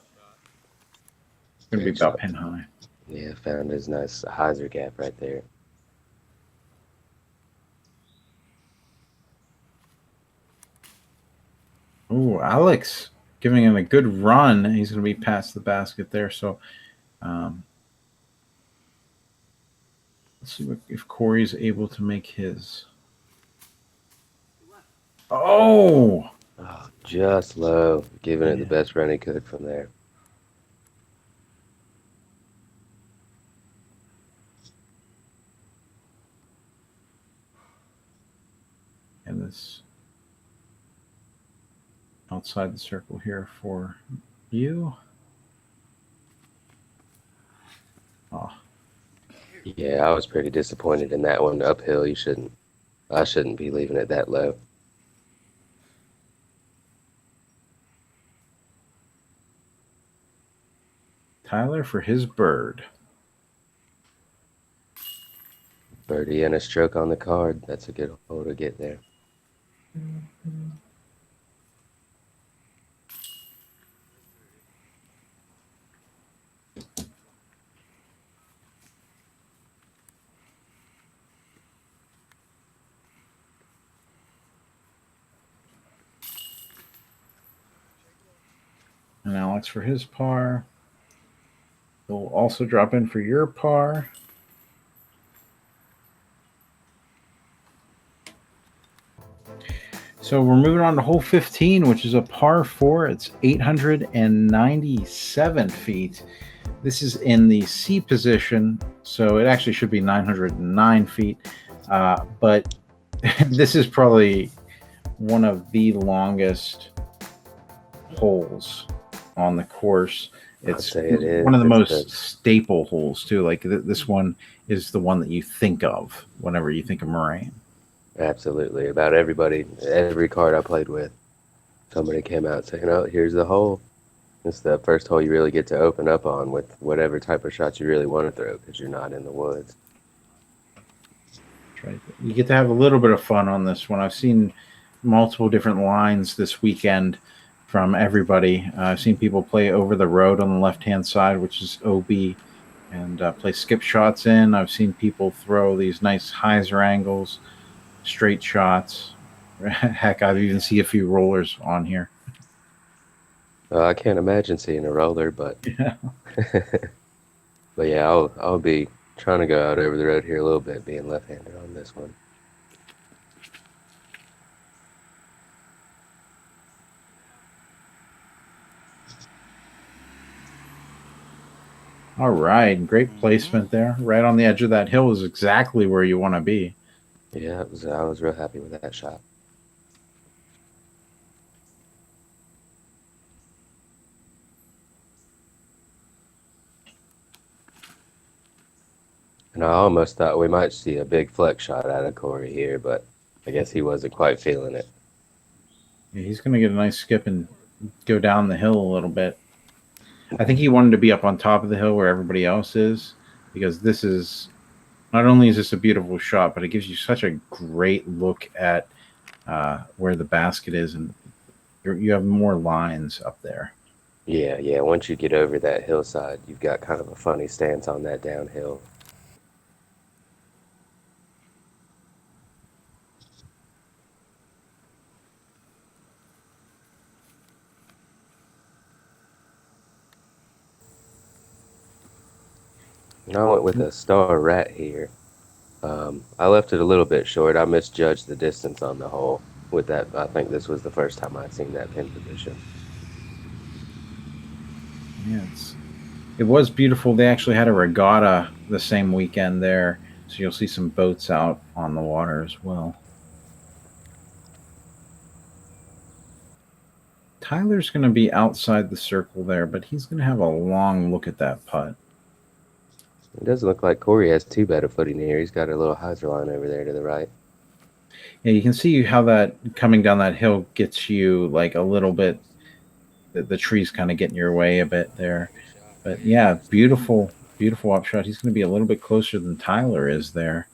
Going to be about pin high. Yeah, found his nice hyzer gap right there. Oh, Alex giving him a good run. He's going to be past the basket there. So let's see if Corey's able to make his. Oh, just low. Giving it the best run he could from there. And this outside the circle here for you. Oh. Yeah, I was pretty disappointed in that one uphill. I shouldn't be leaving it that low. Tyler for his bird. Birdie and a stroke on the card. That's a good hole to get there. And Alex for his par. He'll also drop in for your par. So we're moving on to hole 15, which is a par 4. It's 897 feet. This is in the C position, so it actually should be 909 feet. But this is probably one of the longest holes on the course. It's one of the most staple holes too. Like this one is the one that you think of whenever you think of Moraine. Absolutely. About every card I played with, somebody came out saying, "Oh, here's the hole." It's the first hole you really get to open up on with whatever type of shots you really want to throw because you're not in the woods. That's right. You get to have a little bit of fun on this one. I've seen multiple different lines this weekend from everybody. I've seen people play over the road on the left-hand side, which is OB, and play skip shots in. I've seen people throw these nice hyzer angles, straight shots. Heck, I've even seen a few rollers on here. I can't imagine seeing a roller, but yeah. But yeah, I'll be trying to go out over the road here a little bit, being left-handed on this one. All right, great placement there. Right on the edge of that hill is exactly where you want to be. Yeah, I was real happy with that shot. And I almost thought we might see a big flex shot out of Corey here, but I guess he wasn't quite feeling it. Yeah, he's going to get a nice skip and go down the hill a little bit. I think he wanted to be up on top of the hill where everybody else is, because this is not only is this a beautiful shot, but it gives you such a great look at where the basket is, and you have more lines up there. Yeah. Once you get over that hillside, you've got kind of a funny stance on that downhill. And I went with a star rat here. I left it a little bit short. I misjudged the distance on the hole with that. I think this was the first time I'd seen that pin position. Yeah, it was beautiful. They actually had a regatta the same weekend there, so you'll see some boats out on the water as well. Tyler's going to be outside the circle there, but he's going to have a long look at that putt. It doesn't look like Corey has too bad a footing here. He's got a little hyzer line over there to the right. Yeah, you can see how that coming down that hill gets you like a little bit. The trees kind of get in your way a bit there. But yeah, beautiful, beautiful upshot. He's going to be a little bit closer than Tyler is there.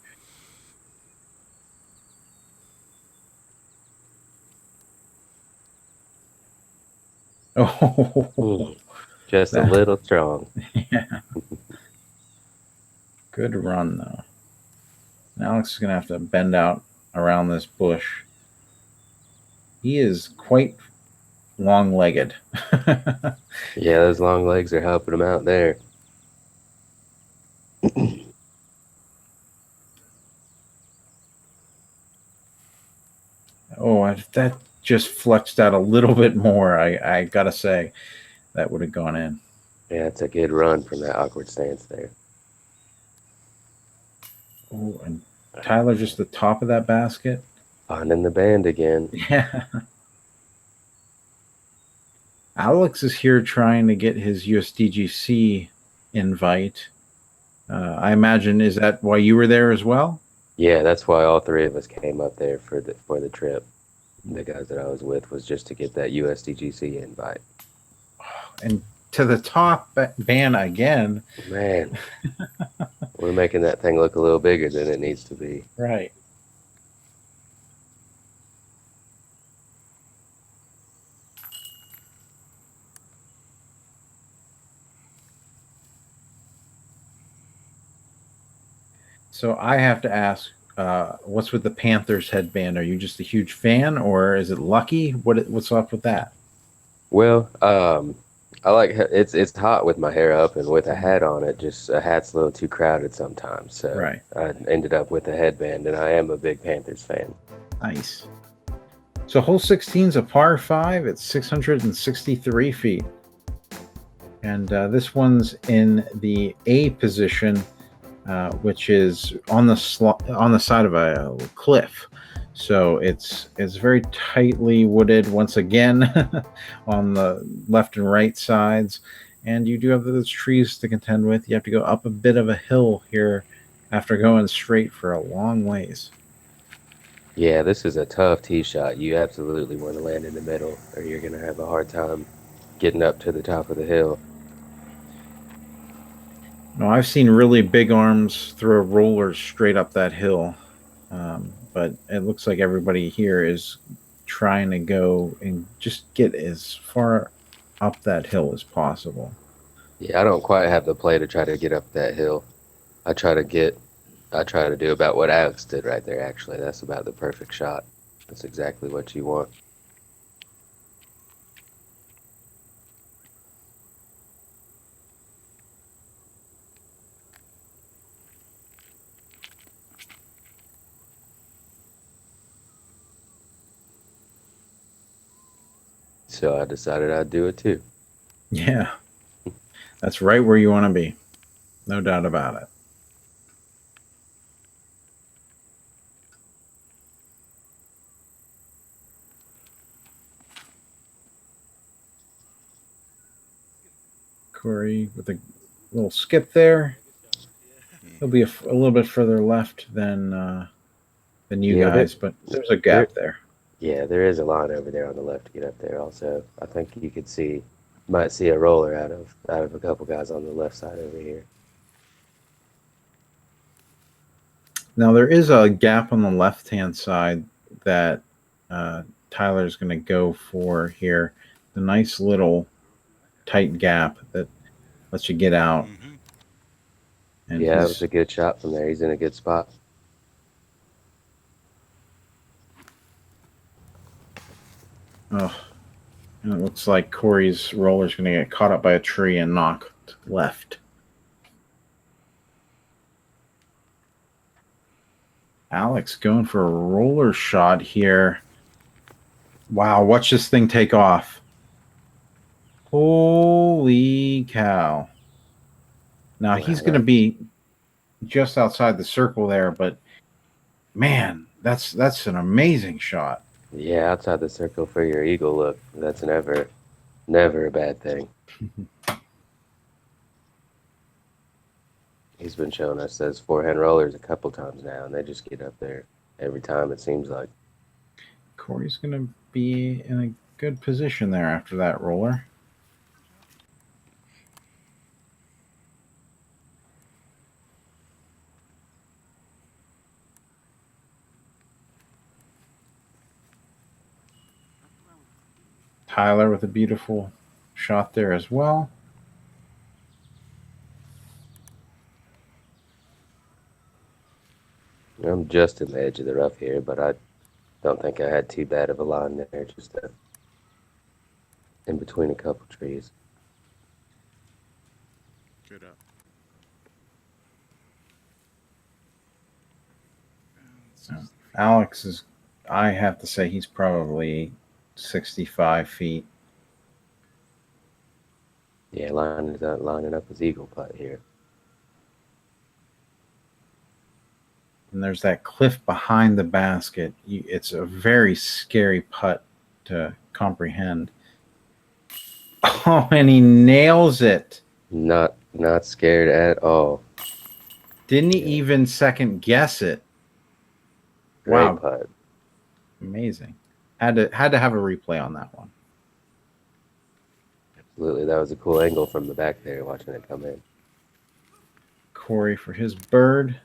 Oh, Just a that, little strong. yeah, good run though. Alex is going to have to bend out around this bush. He is quite long-legged. Yeah, those long legs are helping him out there. Oh, if that just flexed out a little bit more, I gotta say, that would have gone in. Yeah, it's a good run from that awkward stance there. Oh, and Tyler just the top of that basket. Finding the band again. Yeah. Alex is here trying to get his USDGC invite. I imagine, is that why you were there as well? Yeah, that's why all three of us came up there for the trip. The guys that I was with was just to get that USDGC invite. And to the top van again. Man, we're making that thing look a little bigger than it needs to be. Right. So I have to ask, what's with the Panthers headband? Are you just a huge fan, or is it lucky? What's up with that? Well, I like it's hot with my hair up and with a hat on it. Just a hat's a little too crowded sometimes, so Right. I ended up with a headband, and I am a big Panthers fan. Nice. So hole 16 is a par 5. It's 663 feet. And this one's in the A position, which is on the side of a cliff. So it's very tightly wooded once again on the left and right sides. And you do have those trees to contend with. You have to go up a bit of a hill here after going straight for a long ways. Yeah, this is a tough tee shot. You absolutely want to land in the middle, or you're gonna have a hard time getting up to the top of the hill. No, I've seen really big arms throw rollers straight up that hill, but it looks like everybody here is trying to go and just get as far up that hill as possible. Yeah, I don't quite have the play to try to get up that hill. I try to do about what Alex did right there, actually. That's about the perfect shot. That's exactly what you want. So I decided I'd do it too. Yeah, that's right where you want to be. No doubt about it. Corey with a little skip there. He'll be a little bit further left than you guys, but there's a gap there. Yeah, there is a line over there on the left to get up there. Also, I think you might see a roller out of a couple guys on the left side over here. Now there is a gap on the left-hand side that Tyler's going to go for here. The nice little tight gap that lets you get out. And yeah, it was a good shot from there. He's in a good spot. Oh, and it looks like Corey's roller's going to get caught up by a tree and knocked left. Alex going for a roller shot here. Wow, watch this thing take off. Holy cow. Now he's going to be just outside the circle there, but man, that's an amazing shot. Yeah, outside the circle for your eagle look. That's never a bad thing. He's been showing us those forehand rollers a couple times now, and they just get up there. every time, it seems like. Corey's going to be in a good position there after that roller. Tyler with a beautiful shot there as well. I'm just in the edge of the rough here, but I don't think I had too bad of a line there, just in between a couple trees. Good up. Alex is, I have to say, he's probably 65 feet. Yeah, lining up his eagle putt here. And there's that cliff behind the basket. It's a very scary putt to comprehend. Oh, and he nails it. Not scared at all. Didn't he even second guess it? Great Wow. putt. Amazing. Had to have a replay on that one. Absolutely, that was a cool angle from the back there, watching it come in. Corey for his bird.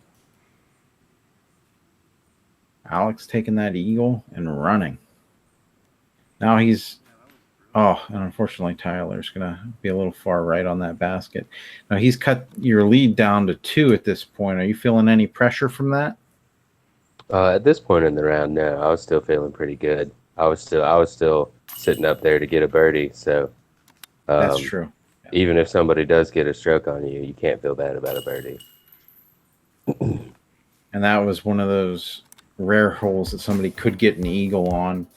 Alex taking that eagle and running. Now he's, oh, and unfortunately Tyler's going to be a little far right on that basket. Now he's cut your lead down to 2 at this point. Are you feeling any pressure from that? At this point in the round, no, I was still feeling pretty good. I was still sitting up there to get a birdie. So That's true. Yeah. Even if somebody does get a stroke on you, you can't feel bad about a birdie. And that was one of those rare holes that somebody could get an eagle on.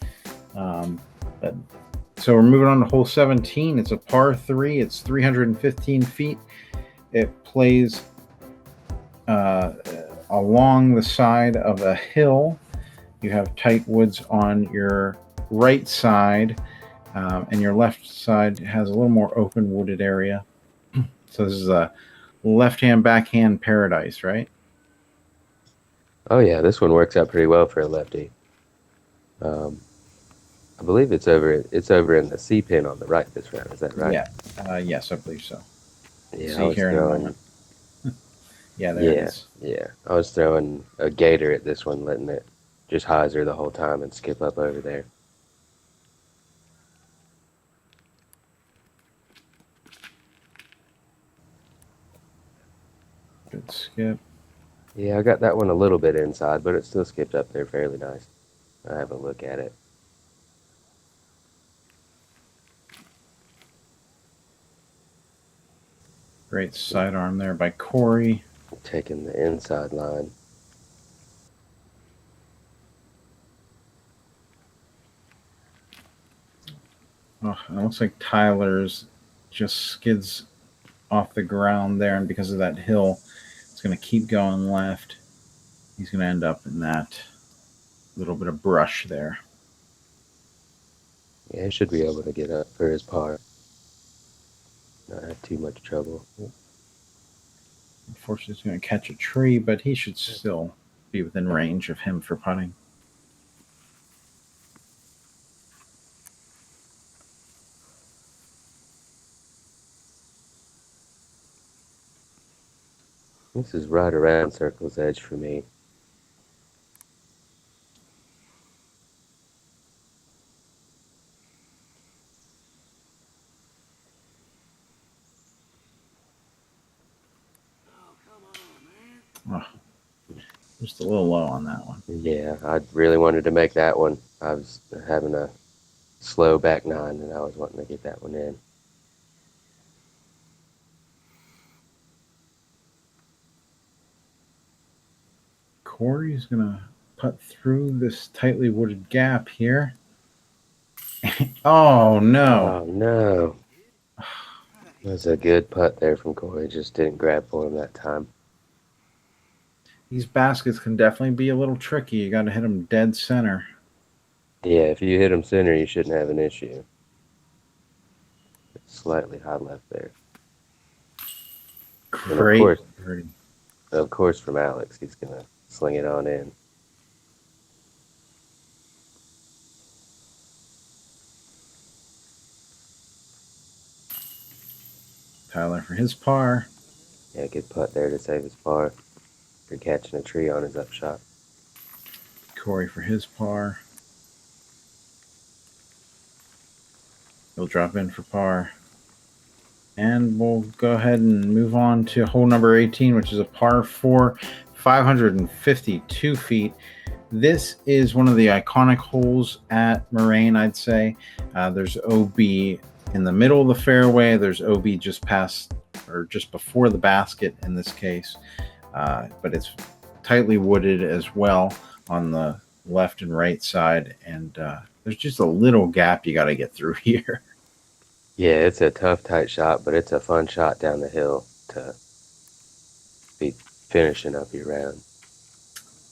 So we're moving on to hole 17. It's a par 3. It's 315 feet. It plays along the side of a hill. You have tight woods on your right side, and your left side has a little more open wooded area. So this is a left-hand backhand paradise, right? Oh yeah, this one works out pretty well for a lefty. I believe it's over in the C pin on the right this round. Is that right? Yeah. Yes, I believe so. Yeah, See here in a moment. Yeah, there it is. Yeah, I was throwing a gator at this one, letting it just hyzer the whole time and skip up over there. Good skip. Yeah, I got that one a little bit inside, but it still skipped up there fairly nice. I'll have a look at it. Great sidearm there by Corey. Taking the inside line. Oh, it looks like Tyler's just skids off the ground there, and because of that hill, it's going to keep going left. He's going to end up in that little bit of brush there. Yeah, he should be able to get up for his par. Not have too much trouble. Unfortunately, he's going to catch a tree, but he should still be within range of him for putting. This is right around circle's edge for me. Oh, just a little low on that one. Yeah, I really wanted to make that one. I was having a slow back 9, and I was wanting to get that one in. Corey's going to putt through this tightly wooded gap here. Oh, no. Oh, no. That was a good putt there from Corey. Just didn't grab for him that time. These baskets can definitely be a little tricky. You got to hit them dead center. Yeah, if you hit him center, you shouldn't have an issue. It's slightly high left there. Great. Of course, from Alex, he's going to sling it on in. Tyler for his par. Yeah, good putt there to save his par for catching a tree on his upshot. Corey for his par. He'll drop in for par. And we'll go ahead and move on to hole number 18, which is a par 4, 552 feet. This is one of the iconic holes at Moraine, I'd say. There's OB in the middle of the fairway. There's OB just past or just before the basket in this case. But it's tightly wooded as well on the left and right side. And there's just a little gap you got to get through here. Yeah, it's a tough, tight shot, but it's a fun shot down the hill to be finishing up your round.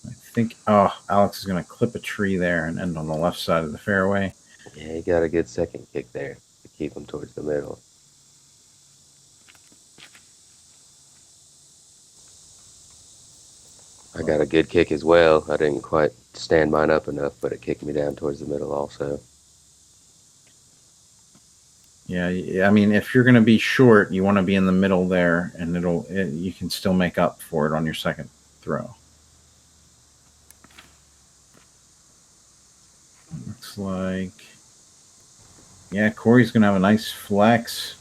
I think, Alex is going to clip a tree there and end on the left side of the fairway. Yeah, he got a good second kick there to keep him towards the middle. I got a good kick as well. I didn't quite stand mine up enough, but it kicked me down towards the middle also. Yeah, I mean, if you're going to be short, you want to be in the middle there, and you can still make up for it on your second throw. Looks like, yeah, Corey's going to have a nice flex.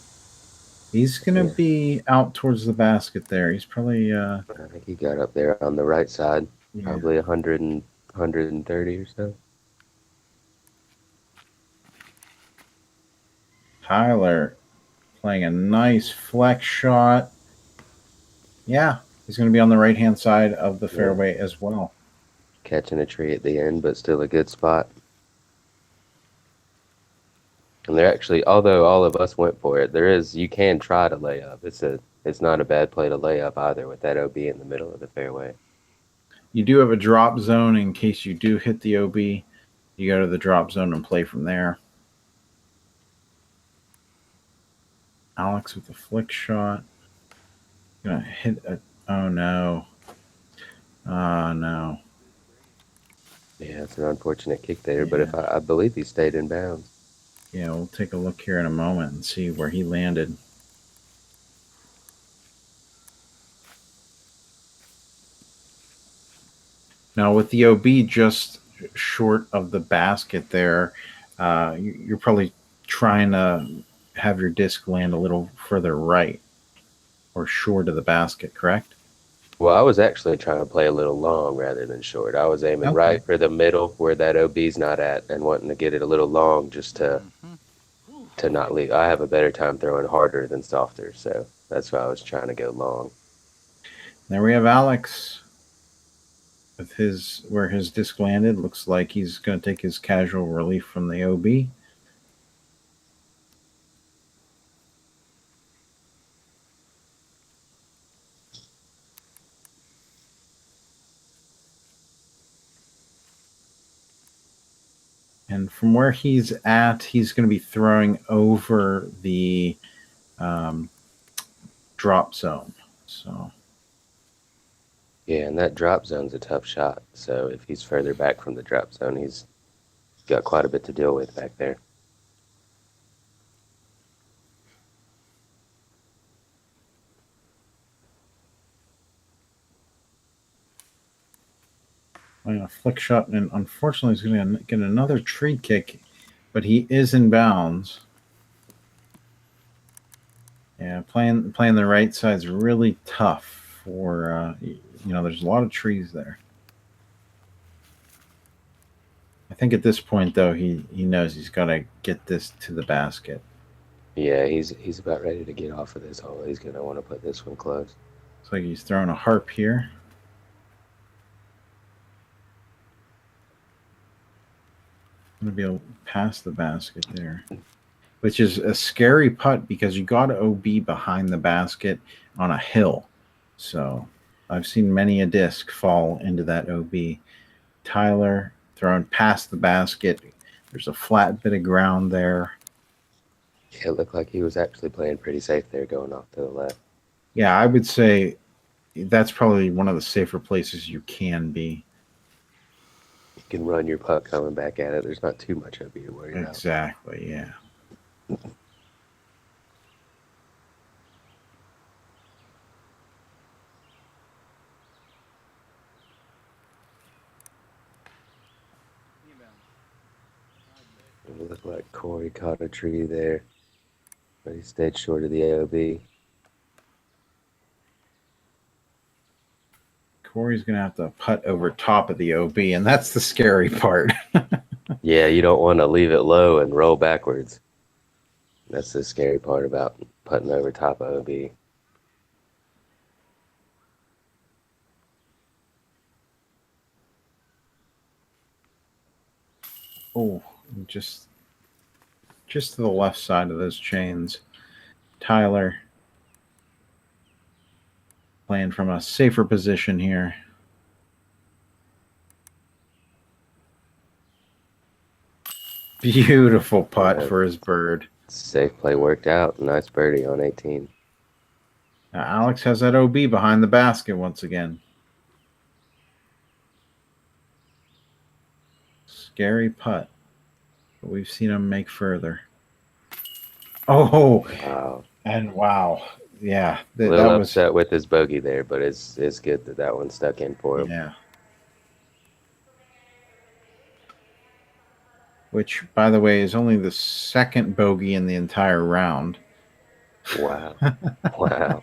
He's going to be out towards the basket there. He's probably... I think he got up there on the right side, probably 100 and 130 or so. Tyler playing a nice flex shot. Yeah, he's going to be on the right-hand side of the fairway as well. Catching a tree at the end, but still a good spot. And they're actually, although all of us went for it, you can try to lay up. It's not a bad play to lay up either with that OB in the middle of the fairway. You do have a drop zone in case you do hit the OB. You go to the drop zone and play from there. Alex with a flick shot. Gonna hit a... Oh, no. Oh, no. Yeah, it's an unfortunate kick there, but I believe he stayed in bounds. Yeah, we'll take a look here in a moment and see where he landed. Now, with the OB just short of the basket there, you're probably trying to have your disc land a little further right or short of the basket, correct? Well, I was actually trying to play a little long rather than short. I was aiming right for the middle where that OB's not at and wanting to get it a little long just to not leave. I have a better time throwing harder than softer, so that's why I was trying to go long. There we have Alex with where his disc landed. Looks like he's going to take his casual relief from the OB. And from where he's at, he's going to be throwing over the drop zone. So, yeah, and that drop zone's a tough shot. So if he's further back from the drop zone, he's got quite a bit to deal with back there. playing a flick shot, and unfortunately he's going to get another tree kick, but he is in bounds. Yeah, playing the right side is really tough for, there's a lot of trees there. I think at this point, though, he knows he's got to get this to the basket. Yeah, he's about ready to get off of this hole. He's going to want to put this one close. Looks like he's throwing a harp here. Going to be able to pass the basket there, which is a scary putt because you got to OB behind the basket on a hill. So I've seen many a disc fall into that OB. Tyler throwing past the basket. There's a flat bit of ground there. Yeah, it looked like he was actually playing pretty safe there going off to the left. Yeah, I would say that's probably one of the safer places you can be. You can run your putt coming back at it. There's not too much of you to worry about. Exactly, yeah. It looked like Corey caught a tree there, but he stayed short of the AOB. Corey's going to have to putt over top of the OB, and that's the scary part. Yeah, you don't want to leave it low and roll backwards. That's the scary part about putting over top of OB. Oh, just to the left side of those chains. Tyler playing from a safer position here. Beautiful putt for his bird. Safe play worked out. Nice birdie on 18. Now Alex has that OB behind the basket once again. Scary putt. But we've seen him make further. Oh, wow. And wow. Yeah. A little upset with his bogey there, but it's good that one stuck in for him. Yeah. Which, by the way, is only the second bogey in the entire round. Wow. Wow.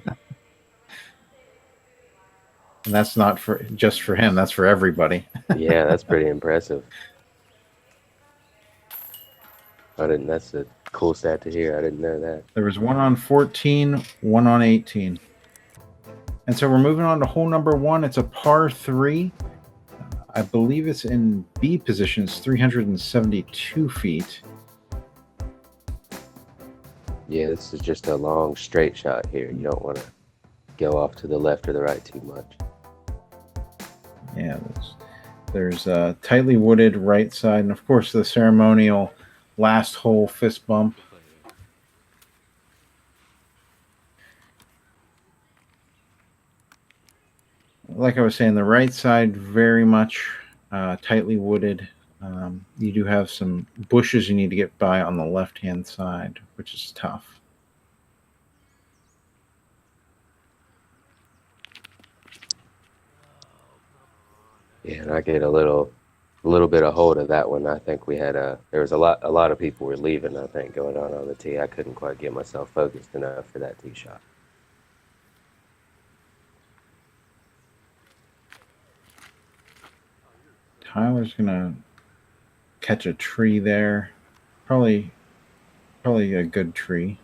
And that's not just for him. That's for everybody. Yeah, that's pretty impressive. That's a cool stat to hear. I didn't know that. There was one on 14, one on 18. And so we're moving on to hole number 1. It's a par 3. I believe it's in B position. It's 372 feet. Yeah, this is just a long straight shot here. You don't want to go off to the left or the right too much. Yeah, there's a tightly wooded right side, and of course the ceremonial last hole fist bump. Like I was saying, the right side very much tightly wooded. You do have some bushes you need to get by on the left-hand side, which is tough. Yeah, and I get a little bit of hold of that one. I think we had there was a lot of people were leaving, I think, going on the tee. I couldn't quite get myself focused enough for that tee shot. Tyler's gonna catch a tree there. Probably a good tree.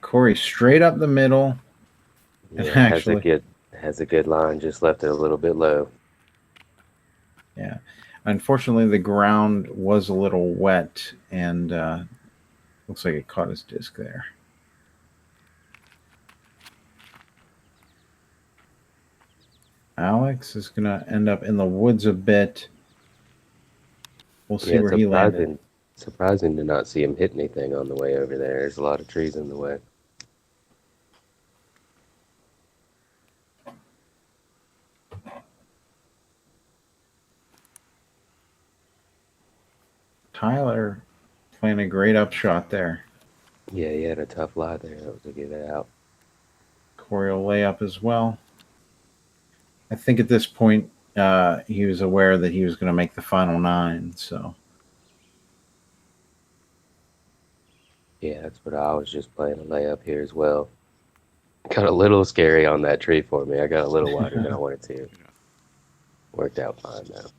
Corey straight up the middle. Yeah, actually has a good line, just left it a little bit low. Yeah. Unfortunately, the ground was a little wet, and looks like it caught his disc there. Alex is going to end up in the woods a bit. We'll see where he landed. Surprising to not see him hit anything on the way over there. There's a lot of trees in the way. Tyler playing a great upshot there. Yeah, he had a tough lie there. That was a good out. Corey will lay up as well. I think at this point he was aware that he was going to make the final 9. So. Yeah, that's what I was just playing a layup here as well. Got a little scary on that tree for me. I got a little wider than I wanted to. Worked out fine though.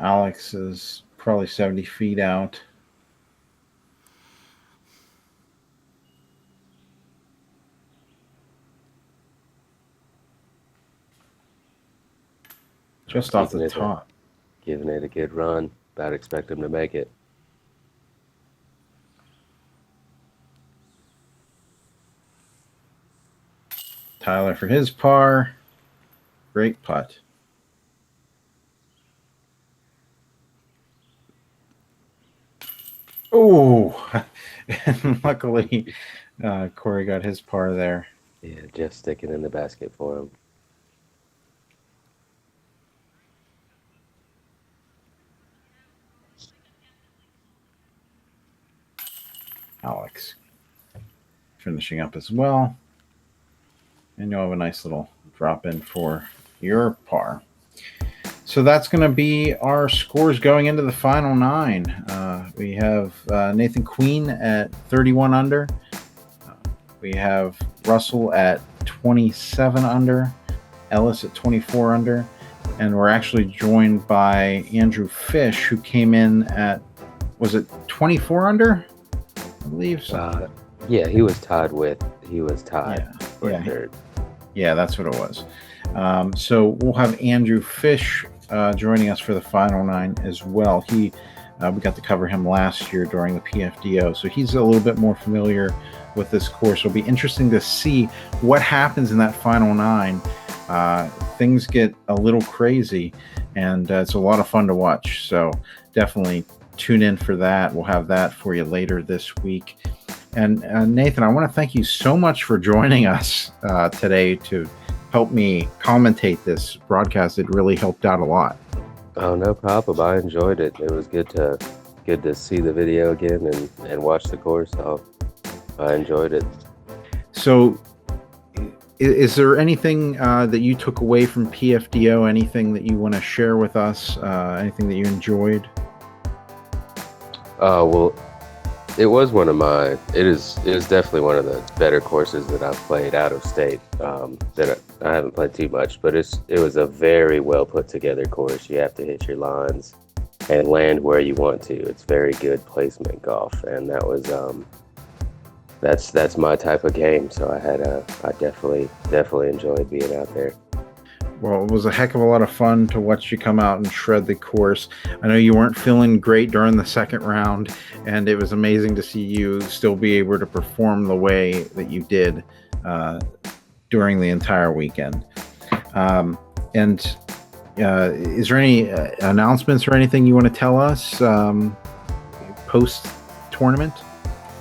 Alex is probably 70 feet out. Just off the top. Giving it a good run. About expect him to make it. Tyler for his par. Great putt. Oh, and luckily Corey got his par there. Yeah, just sticking in the basket for him. Alex finishing up as well. And you'll have a nice little drop in for your par. So that's going to be our scores going into the final 9. We have Nathan Queen at 31 under. We have Russell at 27 under. Ellis at 24 under. And we're actually joined by Andrew Fish, who came in at, was it 24 under? I believe so. Yeah, he was tied. Yeah. Third. Yeah, that's what it was. So we'll have Andrew Fish joining us for the final 9 as well. We got to cover him last year during the PFDO, so he's a little bit more familiar with this course. It'll be interesting to see what happens in that final 9. Things get a little crazy, and it's a lot of fun to watch. So definitely tune in for that. We'll have that for you later this week. And Nathan, I want to thank you so much for joining us today to help me commentate this broadcast. It really helped out a lot. Oh, no problem. I enjoyed it. It was good to see the video again and watch the course. I enjoyed it. So is there anything that you took away from PFDO? Anything that you want to share with us? Anything that you enjoyed? Well, it is definitely one of the better courses that I've played out of state. That I haven't played too much, but it was a very well put together course. You have to hit your lines and land where you want to. It's very good placement golf, and that was that's my type of game. So I definitely enjoyed being out there. Well, it was a heck of a lot of fun to watch you come out and shred the course. I know you weren't feeling great during the second round, and it was amazing to see you still be able to perform the way that you did during the entire weekend. And is there any announcements or anything you want to tell us post-tournament?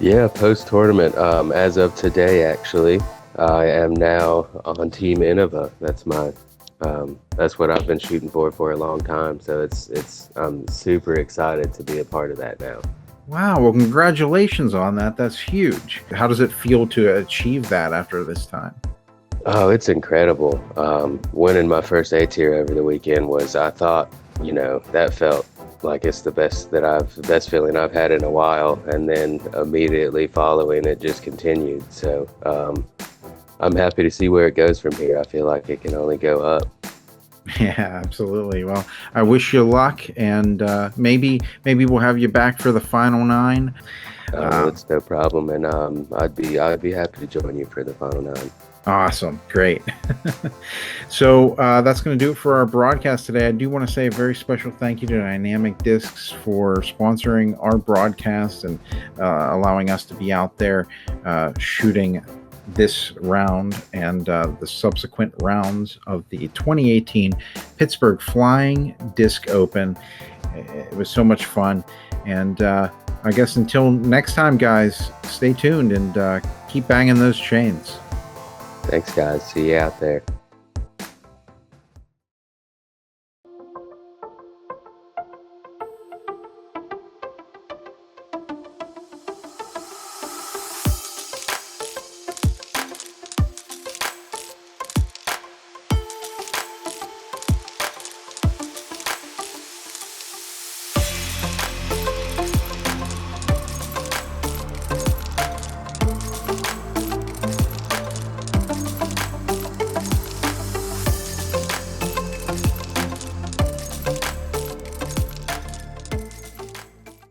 Yeah, post-tournament. As of today, actually, I am now on Team Innova. That's what I've been shooting for a long time. So I'm super excited to be a part of that now. Wow. Well, congratulations on that. That's huge. How does it feel to achieve that after this time? Oh, it's incredible. Winning my first A tier over the weekend I thought, that felt like it's the best feeling I've had in a while. And then immediately following it just continued. So, I'm happy to see where it goes from here. I feel like it can only go up. Yeah, absolutely. Well, I wish you luck, and maybe we'll have you back for the final 9. It's no problem, and I'd be happy to join you for the final 9. Awesome, great. So that's going to do it for our broadcast today. I do want to say a very special thank you to Dynamic Discs for sponsoring our broadcast and allowing us to be out there shooting this round and the subsequent rounds of the 2018 Pittsburgh Flying Disc Open. It was so much fun, and I guess until next time, guys, stay tuned and keep banging those chains. Thanks, guys. See you out there.